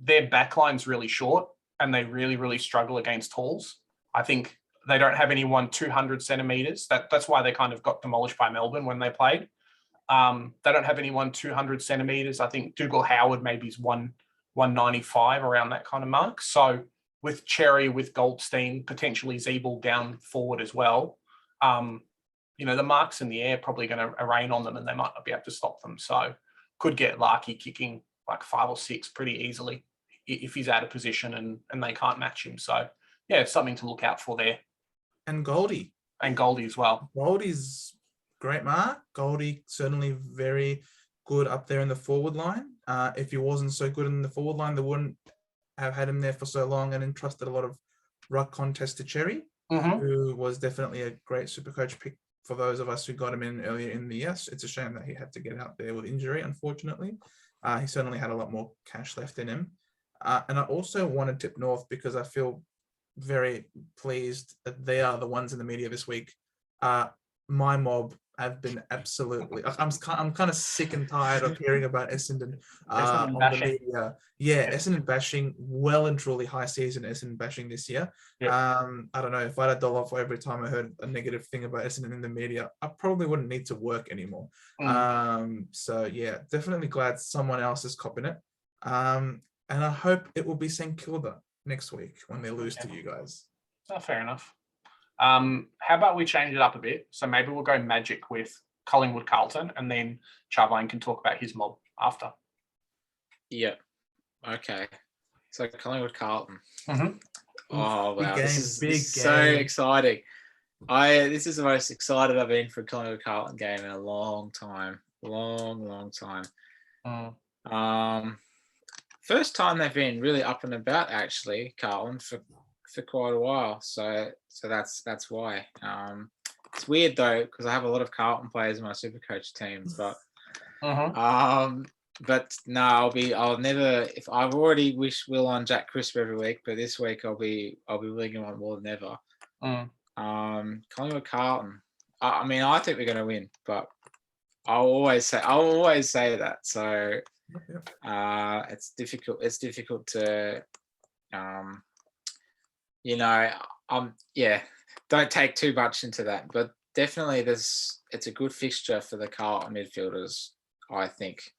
Speaker 1: their backline's really short, and they really, really struggle against tools. I think they don't have anyone 200 centimeters. That's why they kind of got demolished by Melbourne when they played. They don't have anyone 200 centimeters. I think Dougal Howard maybe is 195, around that kind of mark. So with Cherry, with Goldstein, potentially Zeeble down forward as well, the marks in the air probably going to rain on them and they might not be able to stop them. So could get Larky kicking like 5 or 6 pretty easily if he's out of position and they can't match him. So, yeah, it's something to look out for there.
Speaker 2: And Goldie.
Speaker 1: And Goldie as well.
Speaker 2: Goldie's great mark. Goldie certainly very good up there in the forward line. If he wasn't so good in the forward line, they wouldn't have had him there for so long and entrusted a lot of ruck contests to Cherry, who was definitely a great Supercoach pick for those of us who got him in earlier in the year. It's a shame that he had to get out there with injury, unfortunately. He certainly had a lot more cash left in him. And I also want to tip North because I feel very pleased that they are the ones in the media this week. My mob have been absolutely. I'm kind of sick and tired of hearing about Essendon on the media. Yeah, Essendon bashing, well and truly high season Essendon bashing this year. Yep. I don't know if I had $1 for every time I heard a negative thing about Essendon in the media, I probably wouldn't need to work anymore. So yeah, definitely glad someone else is copping it. And I hope it will be St Kilda next week when they lose to you guys.
Speaker 1: Oh, fair enough. How about we change it up a bit? So maybe we'll go Magic with Collingwood Carlton, and then Charbine can talk about his mob after.
Speaker 3: Yep. Okay. So Collingwood Carlton.
Speaker 1: Mm-hmm.
Speaker 3: Oh wow, this is
Speaker 2: big
Speaker 3: so exciting. This is the most excited I've been for a Collingwood Carlton game in a long time. Long time. First time they've been really up and about, actually, Carlton, for quite a while. So that's why. It's weird though, because I have a lot of Carlton players in my Supercoach team, but no, I'll never. If I've already wished Will on Jack Crisp every week, but this week I'll be willing him on more than ever. Collingwood Carlton. I mean, I think we're going to win, but I'll always say that. So it's difficult. It's difficult to, don't take too much into that. But definitely, it's a good fixture for the Carlton midfielders, I think.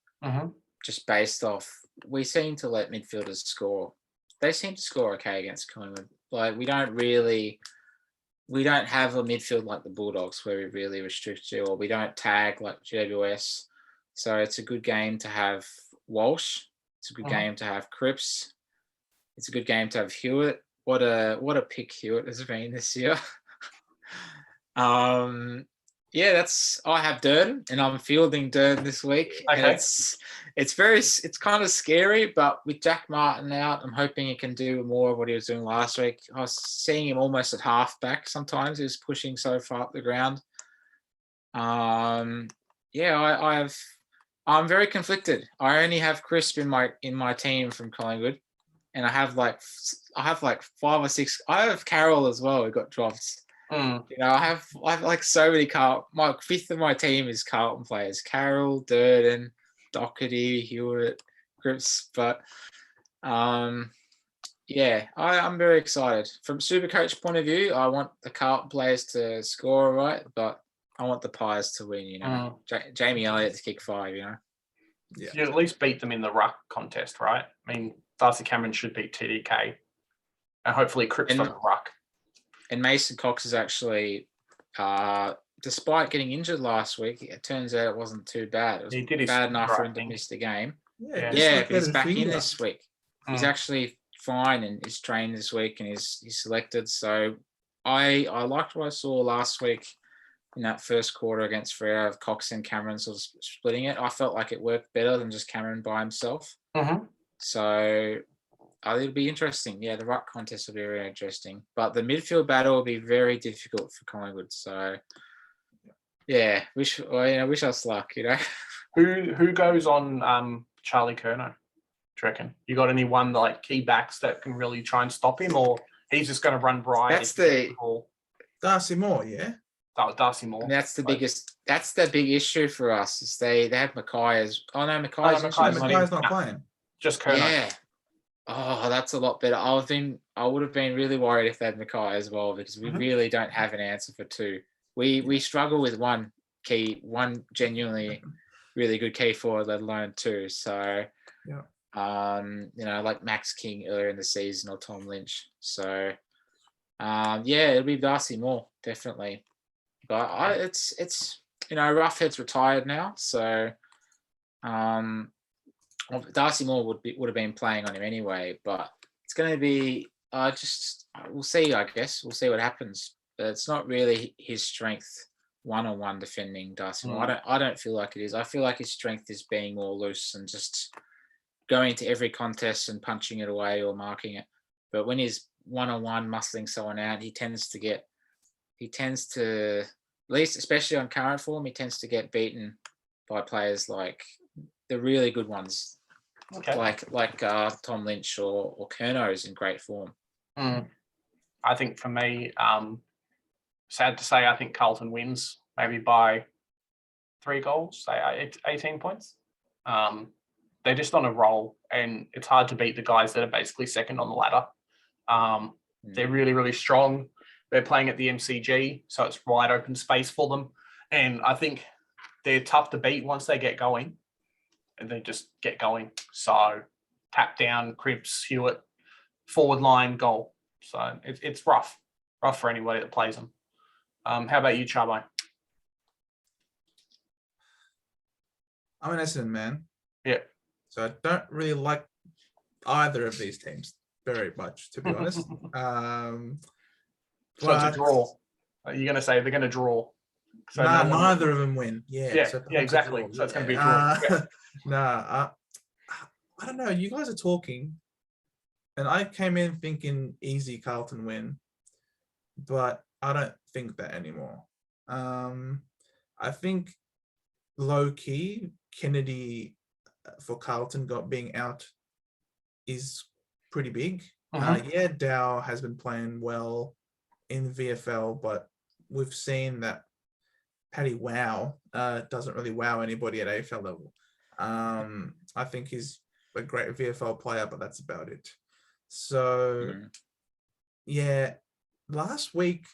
Speaker 3: Just based off, we seem to let midfielders score. They seem to score okay against Collingwood. Like we don't have a midfield like the Bulldogs where we really restrict you, or we don't tag like GWS. So it's a good game to have Walsh. It's a good game to have Cripps. It's a good game to have Hewitt. What a pick Hewitt has been this year. I have Durden, and I'm fielding Durden this week.
Speaker 1: Okay.
Speaker 3: And it's kind of scary, but with Jack Martin out, I'm hoping he can do more of what he was doing last week. I was seeing him almost at halfback sometimes. He was pushing so far up the ground. I'm very conflicted. I only have Crisp in my team from Collingwood, and I have like 5 or 6. I have Carroll as well, who got dropped. I have like so many my 5th of my team is Carlton players: Carroll, Durden, Doherty, Hewitt, Cripps. But I'm very excited. From Supercoach point of view, I want the Carlton players to score right, but I want the Pies to win. Jamie Elliott to kick 5. Yeah.
Speaker 1: You at least beat them in the ruck contest, right? I mean, Darcy Cameron should beat TDK, and hopefully Cripps doesn't ruck.
Speaker 3: And Mason Cox is actually, despite getting injured last week, it turns out it wasn't too bad. It was bad enough for him to miss the game. Yeah, but he's back in this week. He's actually fine and he's trained this week and he's selected. So I liked what I saw last week in that first quarter against Freo of Cox and Cameron sort of splitting it. I felt like it worked better than just Cameron by himself. So it'll be interesting. Yeah, the ruck contest will be very interesting. But the midfield battle will be very difficult for Collingwood. So, yeah, wish us luck,
Speaker 1: Who goes on Charlie Curnow, do you reckon? You got anyone like key backs that can really try and stop him, or he's just going to run Brian?
Speaker 3: That's the
Speaker 2: Darcy Moore, yeah.
Speaker 1: Darcy Moore.
Speaker 3: And that's the biggest. That's the big issue for us. Is they have Mackay as. Oh no, Mackay's
Speaker 2: not playing.
Speaker 1: Just Curnow.
Speaker 3: Yeah. Oh, that's a lot better. I would have been really worried if they had Mackay as well, because we really don't have an answer for 2. We struggle with one genuinely really good key forward, let alone 2. So, like Max King earlier in the season or Tom Lynch. So, it'll be Darcy Moore, definitely. But it's Roughhead's retired now, so Darcy Moore would have been playing on him anyway. But it's going to be we'll see. I guess we'll see what happens. But it's not really his strength one-on-one defending Darcy Moore. I don't feel like it is. I feel like his strength is being more loose and just going to every contest and punching it away or marking it. But when he's one-on-one muscling someone out, he tends to, at least especially on current form, he tends to get beaten by players like the really good ones, like Tom Lynch or Curno's in great form.
Speaker 1: I think for me, sad to say, I think Carlton wins maybe by 3 goals, say 18 points. They're just on a roll, and it's hard to beat the guys that are basically second on the ladder. They're really, really strong. They're playing at the MCG, so it's wide open space for them. And I think they're tough to beat once they get going. And they just get going. So tap down, Cripps, Hewitt, forward line, goal. So it's rough for anybody that plays them. How about you, Charbine?
Speaker 2: I'm an Essendon man.
Speaker 1: Yeah. So
Speaker 2: I don't really like either of these teams very much, to be honest.
Speaker 1: So it's a draw. Are you going to say they're going to draw?
Speaker 2: So neither of them win. Yeah,
Speaker 1: so exactly. So it's going to be a draw.
Speaker 2: I don't know. You guys are talking, and I came in thinking easy Carlton win, but I don't think that anymore. I think low key Kennedy for Carlton being out is pretty big. Dow has been playing well in VFL, but we've seen that Paddy Wow doesn't really wow anybody at AFL level. I think he's a great VFL player, but that's about it. So, last week,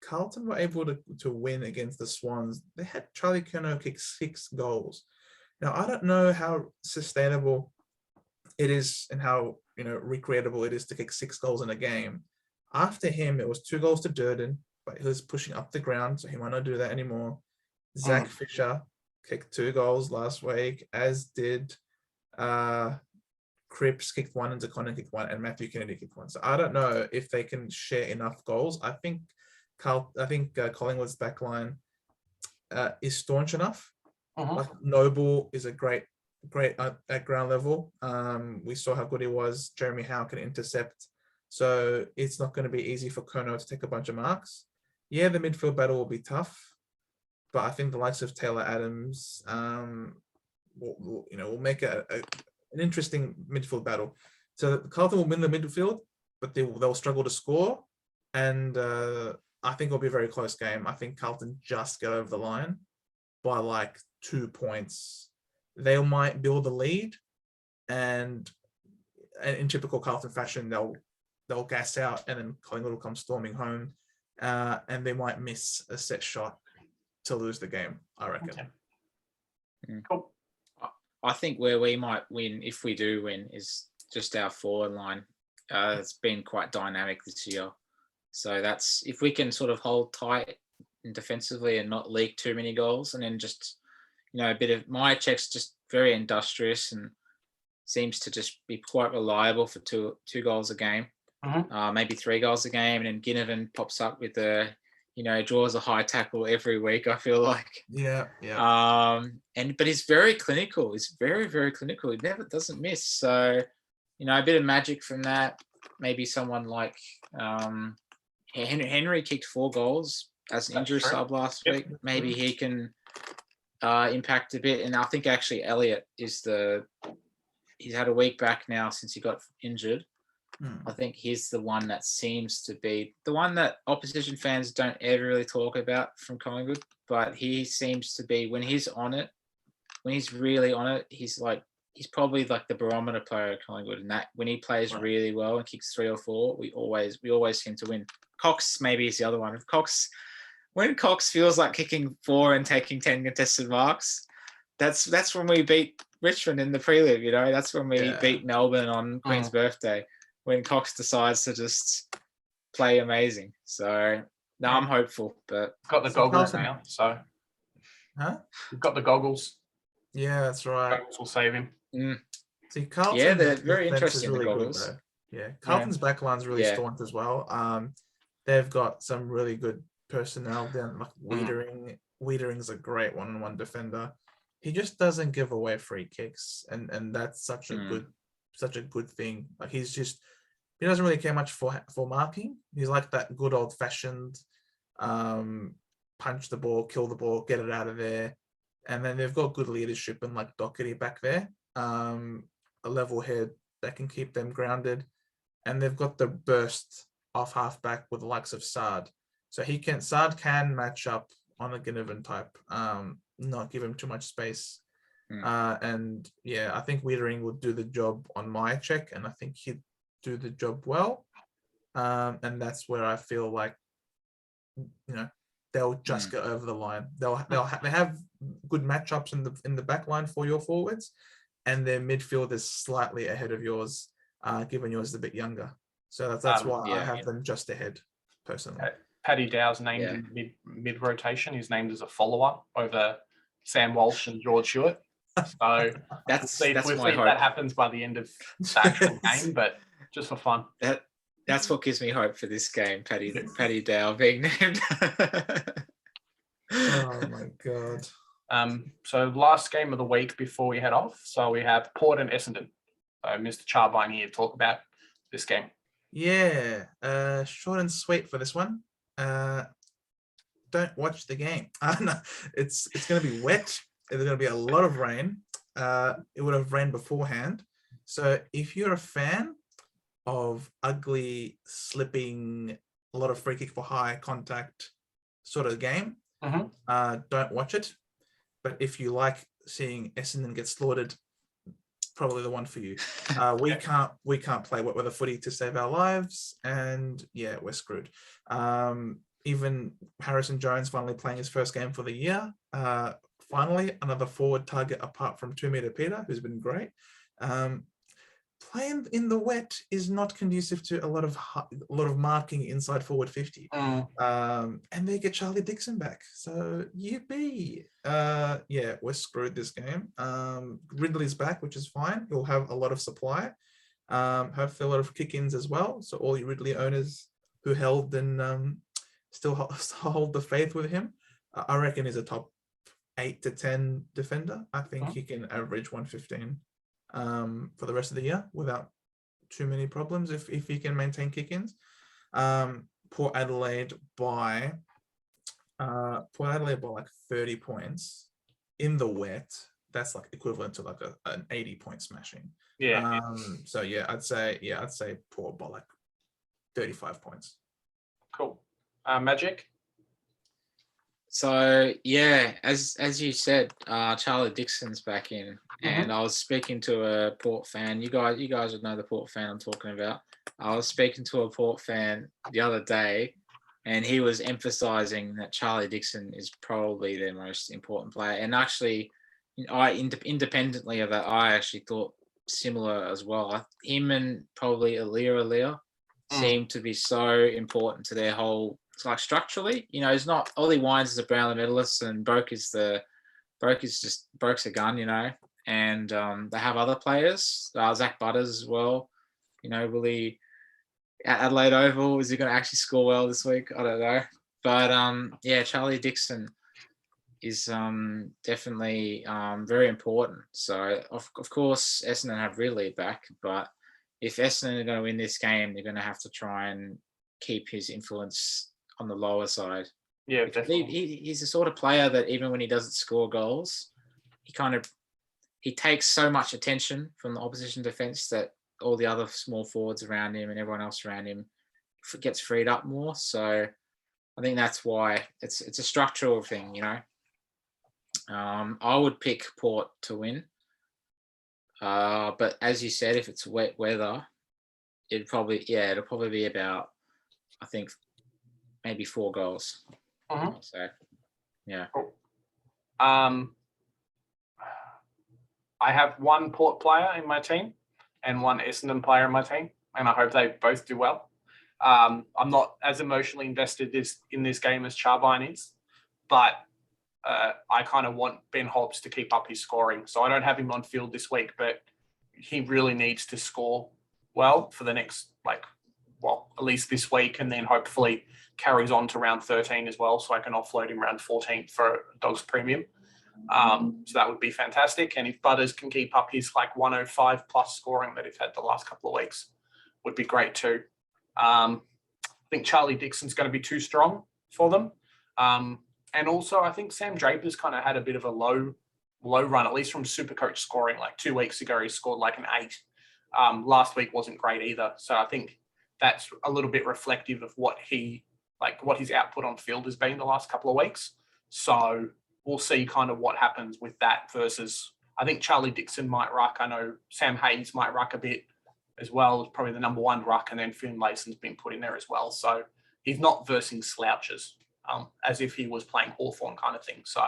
Speaker 2: Carlton were able to win against the Swans. They had Charlie Curnow kick 6 goals. Now, I don't know how sustainable it is and how recreatable it is to kick 6 goals in a game. After him, it was 2 goals to Durden, but he was pushing up the ground, so he might not do that anymore. Zach Fisher kicked 2 goals last week, as did Cripps kicked 1 and Coniglio kicked 1, and Matthew Kennedy kicked 1. So I don't know if they can share enough goals. I think Collingwood's backline is staunch enough. Like Noble is a great at ground level. We saw how good he was. Jeremy Howe can intercept. So it's not going to be easy for Curnow to take a bunch of marks. Yeah, the midfield battle will be tough, but I think the likes of Taylor Adams will make an interesting midfield battle. So Carlton will win the midfield, but they'll struggle to score, and I think it'll be a very close game. I think Carlton just get over the line by like 2 points. They might build the lead, and in typical Carlton fashion, they'll gas out, and then Collingwood will come storming home, and they might miss a set shot to lose the game, I reckon.
Speaker 1: Okay. Cool.
Speaker 3: I think where we might win, if we do win, is just our forward line. It's been quite dynamic this year. So that's, if we can sort of hold tight and defensively and not leak too many goals, and then just, a bit of Myercheck's just very industrious and seems to just be quite reliable for two goals a game, maybe 3 goals a game. And then Ginnivan pops up with draws a high tackle every week, I feel like.
Speaker 2: Yeah.
Speaker 3: But he's very clinical. He's very, very clinical. He never doesn't miss. So, a bit of magic from that. Maybe someone like Henry kicked 4 goals as an injury sub last week. Maybe he can impact a bit. And I think actually Elliott he's had a week back now since he got injured. I think he's the one that seems to be the one that opposition fans don't ever really talk about from Collingwood, but he seems to be, when he's really on it, he's probably like the barometer player at Collingwood, and that when he plays really well and kicks 3 or 4, we always seem to win. Cox maybe is the other one. When Cox feels like kicking 4 and taking 10 contested marks, that's when we beat Richmond in the prelim, that's when we beat Melbourne on Queen's birthday, when Cox decides to just play amazing. So No, I'm hopeful, but
Speaker 1: got the goggles now, so you've got the goggles.
Speaker 2: Yeah, that's right.
Speaker 1: Goggles will save him.
Speaker 2: See, Carlton's
Speaker 3: yeah, they're very
Speaker 2: defense is
Speaker 3: interesting. The
Speaker 2: really good
Speaker 3: goggles.
Speaker 2: though. Yeah, Carlton's back line's really staunch as well. They've got some really good personnel down. Like Wiedering's a great one-on-one defender. He just doesn't give away free kicks, and that's such a good thing. Like he doesn't really care much for marking. He's like that good old-fashioned punch the ball, kill the ball, get it out of there. And then they've got good leadership and like Doherty back there, a level head that can keep them grounded. And they've got the burst off halfback with the likes of Sard. So Sard can match up on a Ginnivan type, not give him too much space. And yeah, I think Wiedering would do the job on my check, and I think he'd do the job well. And that's where I feel like, they'll just go over the line. They have good matchups in the back line for your forwards, and their midfield is slightly ahead of yours, given yours is a bit younger. So that's why I have them just ahead, personally.
Speaker 1: Paddy Dow's named in mid rotation. He's named as a follower over Sam Walsh and George Hewitt. So we'll see if that happens by the end of the actual game, but just for fun.
Speaker 3: That's what gives me hope for this game, Paddy Dow being named.
Speaker 2: Oh my God.
Speaker 1: So last game of the week before we head off. So we have Port and Essendon. So Mr. Charbine here to talk about this game.
Speaker 2: Yeah, short and sweet for this one. Don't watch the game. No, it's going to be wet. There's going to be a lot of rain. It would have rained beforehand. So if you're a fan of ugly, slipping, a lot of free kick for high contact sort of game, don't watch it. But if you like seeing Essendon get slaughtered, probably the one for you. We can't play wet weather footy to save our lives, and yeah, we're screwed. Even Harrison Jones finally playing his first game for the year. Finally, another forward target apart from 2 meter Peter, who's been great. Playing in the wet is not conducive to a lot of marking inside forward 50. And they get Charlie Dixon back. So yippee. Yeah, we're screwed this game. Ridley's back, which is fine. He'll have a lot of supply. Hopefully a lot of kick-ins as well. So all you Ridley owners who held and still hold the faith with him, I reckon he's a top 8 to 10 defender. I think he can average 115 for the rest of the year without too many problems if he can maintain kick-ins. Port Adelaide by like 30 points in the wet. That's like equivalent to like an 80-point smashing.
Speaker 1: Yeah.
Speaker 2: So yeah, I'd say Port by like 35 points.
Speaker 1: Cool. Magic.
Speaker 3: So yeah, as you said, Charlie Dixon's back in, and I was speaking to a Port fan. You guys would know the Port fan I'm talking about. I was speaking to a Port fan the other day, and he was emphasising that Charlie Dixon is probably their most important player. And actually, independently of that, I actually thought similar as well. Him and probably Alia seem to be so important to their whole. It's like structurally, it's not Ollie Wines is a Brownlow medalist and Broke is Broke's a gun, and they have other players, Zach Butters as well. Will he at Adelaide Oval, is he going to actually score well this week? I don't know, but yeah, Charlie Dixon is definitely very important. So of course Essendon have Ridley back, but if Essendon are going to win this game, they're going to have to try and keep his influence on the lower side.
Speaker 1: Yeah, definitely.
Speaker 3: He's the sort of player that even when he doesn't score goals, he takes so much attention from the opposition defence that all the other small forwards around him and everyone else around him gets freed up more. So I think that's why it's a structural thing, I would pick Port to win. But as you said, if it's wet weather, it'll probably be about, I think, maybe 4 goals. So, yeah.
Speaker 1: Cool. I have one Port player in my team and one Essendon player in my team, and I hope they both do well. I'm not as emotionally invested in this game as Charbine is, but I kind of want Ben Hobbs to keep up his scoring. So I don't have him on field this week, but he really needs to score well for the next, at least this week, and then hopefully carries on to round 13 as well, so I can offload him round 14 for Dogs Premium. So that would be fantastic. And if Butters can keep up his 105 plus scoring that he's had the last couple of weeks, would be great too. I think Charlie Dixon's going to be too strong for them. And also, I think Sam Draper's kind of had a bit of a low run, at least from Supercoach scoring. 2 weeks ago, he scored an 8. Last week wasn't great either. So I think that's a little bit reflective of what his output on field has been the last couple of weeks. So we'll see kind of what happens with that versus, I think Charlie Dixon might ruck. I know Sam Hayes might ruck a bit as well, probably the number one ruck, and then Finn Lason's been put in there as well. So he's not versing slouches, as if he was playing Hawthorn kind of thing. So,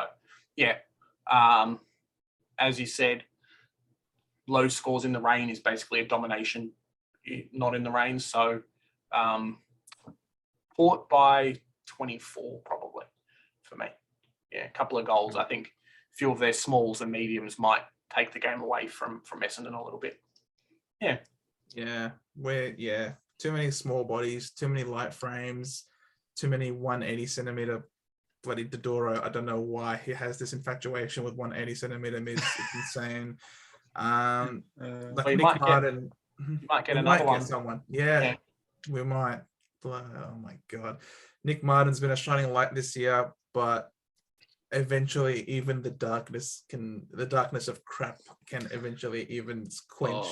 Speaker 1: yeah, as you said, low scores in the rain is basically a domination, not in the rain. So Port by 24 probably for me. Yeah, a couple of goals. I think a few of their smalls and mediums might take the game away from Essendon a little bit. Yeah.
Speaker 2: Yeah. Too many small bodies, too many light frames, too many 180 centimeter bloody Dodoro. I don't know why he has this infatuation with 180 centimeter mids. It's insane.
Speaker 1: You
Speaker 2: Nick
Speaker 1: Martin, might get another one.
Speaker 2: Someone. Yeah, we might. Oh my God. Nick Martin's been a shining light this year, but eventually even the darkness of crap can eventually even quench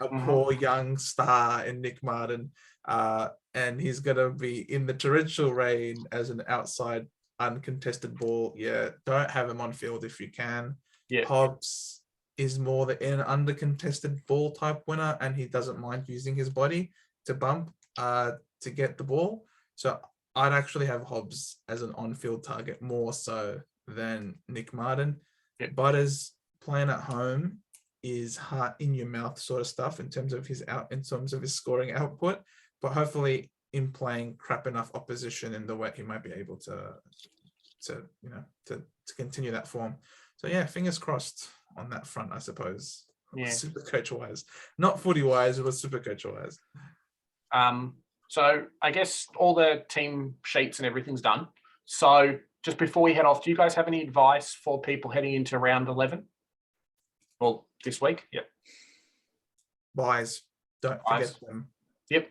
Speaker 2: a poor young star in Nick Martin. And he's going to be in the torrential rain as an outside uncontested ball. Yeah, don't have him on field if you can.
Speaker 1: Yeah.
Speaker 2: Hobbs is more an undercontested ball type winner, and he doesn't mind using his body to bump to get the ball. So I'd actually have Hobbs as an on-field target more so than Nick Martin.
Speaker 1: Yeah.
Speaker 2: Butters playing at home is heart in your mouth sort of stuff in terms of his scoring output, but hopefully in playing crap enough opposition in the way he might be able to continue that form. So yeah, fingers crossed on that front, I suppose.
Speaker 1: Yeah.
Speaker 2: Supercoach wise, not footy wise, but Supercoach wise.
Speaker 1: So I guess all the team sheets and everything's done. So just before we head off, do you guys have any advice for people heading into round 11? Well, this week? Yep.
Speaker 2: Buys. Don't forget them.
Speaker 1: Yep.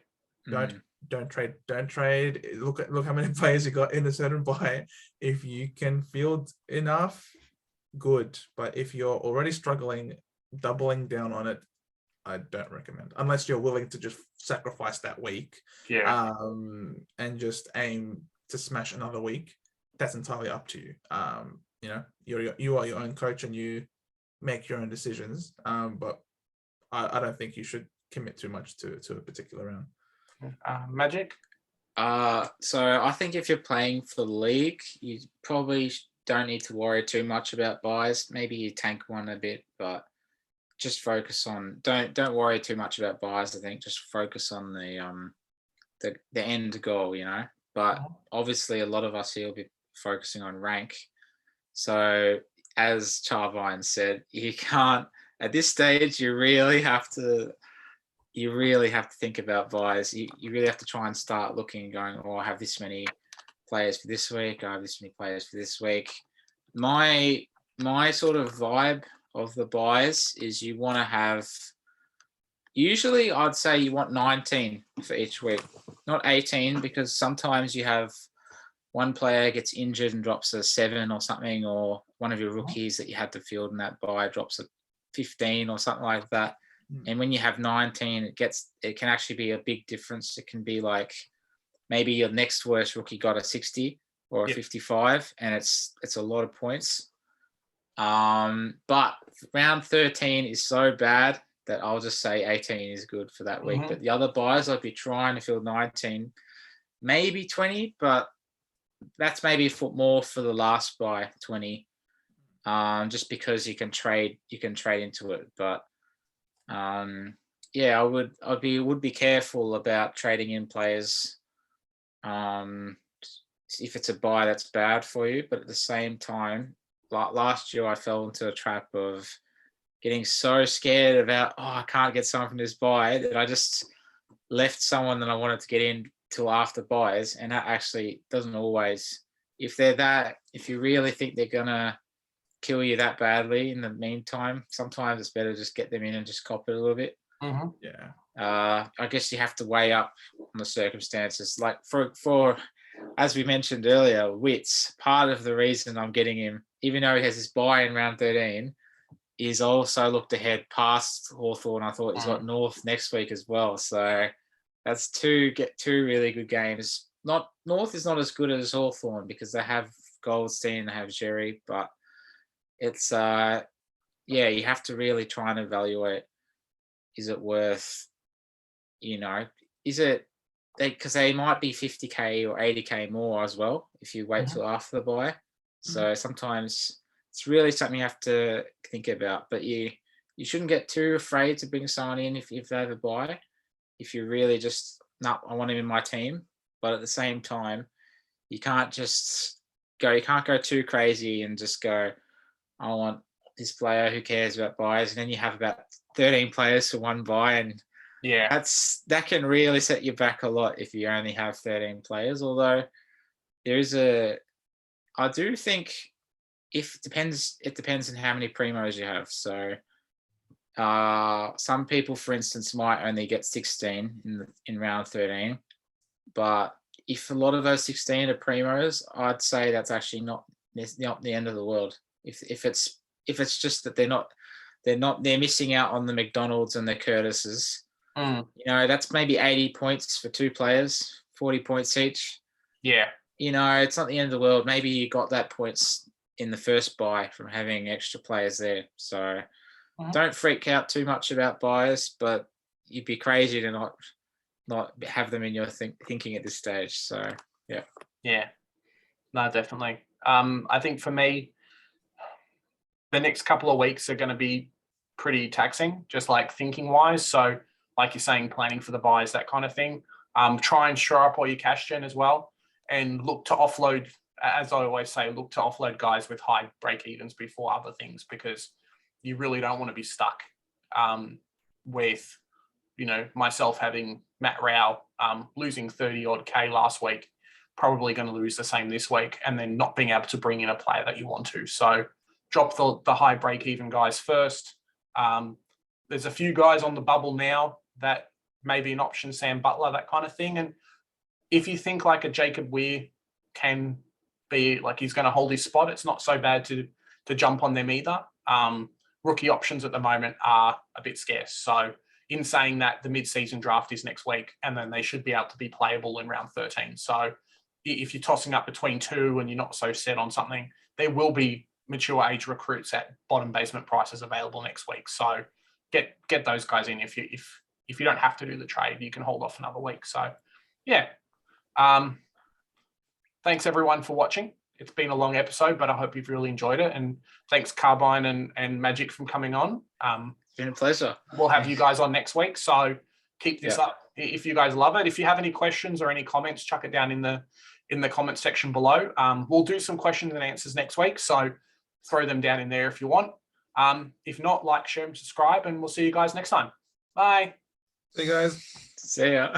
Speaker 2: Don't trade. Look how many players you got in a certain buy. If you can field enough, good. But if you're already struggling, doubling down on it, I don't recommend, unless you're willing to just sacrifice that week.
Speaker 1: Yeah.
Speaker 2: And just aim to smash another week. That's entirely up to you. You are your own coach and you make your own decisions. But I don't think you should commit too much to a particular round.
Speaker 1: Magic?
Speaker 3: So I think if you're playing for the league, you probably don't need to worry too much about buys. Maybe you tank one a bit, but just focus on don't worry too much about buys. I think just focus on the end goal, But obviously a lot of us here will be focusing on rank. So as Charbine said, you can't at this stage. You really have to think about buys. You really have to try and start looking and going, I have this many players for this week. I have this many players for this week. My sort of vibe of the buys is you want to have, usually I'd say you want 19 for each week, not 18, because sometimes you have one player gets injured and drops a 7 or something, or one of your rookies that you had to field in that buy drops a 15 or something like that. And when you have 19, it can actually be a big difference. It can be like maybe your next worst rookie got a 60 or a 55, and it's a lot of points. But round 13 is so bad that I'll just say 18 is good for that week. But the other buys, I'd be trying to field 19, maybe 20, but that's maybe more for the last buy, 20, just because you can trade into it. But yeah, would be careful about trading in players. If it's a buy, that's bad for you. But at the same time, like last year, I fell into a trap of getting so scared about, I can't get someone from this buy, that I just left someone that I wanted to get in till after buys, and that actually doesn't always. If you really think they're gonna kill you that badly in the meantime, sometimes it's better just get them in and just cop it a little bit.
Speaker 1: Mm-hmm.
Speaker 2: Yeah.
Speaker 3: I guess you have to weigh up on the circumstances. Like for as we mentioned earlier, Wits, part of the reason I'm getting him, even though he has his buy in round 13, is also looked ahead past Hawthorn. I thought he's got North next week as well. So that's two really good games. North is not as good as Hawthorn because they have Goldstein, they have Jerry, but it's you have to really try and evaluate, is it worth, is it, because they might be 50k or 80k more as well if you wait till after the buy. So sometimes it's really something you have to think about, but you shouldn't get too afraid to bring someone in if they have a buy. If you really just, I want him in my team, but at the same time, you can't go too crazy and just go, I want this player, who cares about buys? And then you have about 13 players for one buy, and that can really set you back a lot if you only have 13 players. Although I do think it depends on how many primos you have. So some people, for instance, might only get 16 in round 13, but if a lot of those 16 are primos, I'd say that's actually not the end of the world. If it's just that they're missing out on the McDonald's and the Curtises. That's maybe 80 points for two players, 40 points each.
Speaker 1: Yeah.
Speaker 3: It's not the end of the world. Maybe you got that points in the first buy from having extra players there. So don't freak out too much about buys, but you'd be crazy to not have them in your thinking at this stage. So, yeah.
Speaker 1: Yeah. No, definitely. I think for me, the next couple of weeks are going to be pretty taxing, just like thinking wise. So like you're saying, planning for the buys, that kind of thing. Try and shore up all your cash gen as well, and look to offload, as I always say, look to offload guys with high break evens before other things, because you really don't want to be stuck with, myself having Matt Rao losing 30 odd K last week, probably going to lose the same this week, and then not being able to bring in a player that you want to. So drop the high break even guys first. There's a few guys on the bubble now that may be an option, Sam Butler, that kind of thing. And if you think like a Jacob Weir can be like he's going to hold his spot, it's not so bad to jump on them either. Rookie options at the moment are a bit scarce. So in saying that, the mid-season draft is next week, and then they should be able to be playable in round 13. So if you're tossing up between two and you're not so set on something, there will be mature age recruits at bottom basement prices available next week. So get those guys in. If you don't have to do the trade, you can hold off another week. So yeah. Thanks everyone for watching. It's been a long episode, but I hope you've really enjoyed it. And thanks Carbine and Magic for coming on.
Speaker 3: It's been a pleasure.
Speaker 1: We'll have you guys on next week. So keep this up if you guys love it. If you have any questions or any comments, chuck it down in the comment section below. We'll do some questions and answers next week. So throw them down in there if you want. If not, like, share, and subscribe, and we'll see you guys next time. Bye.
Speaker 2: See you guys.
Speaker 3: See ya.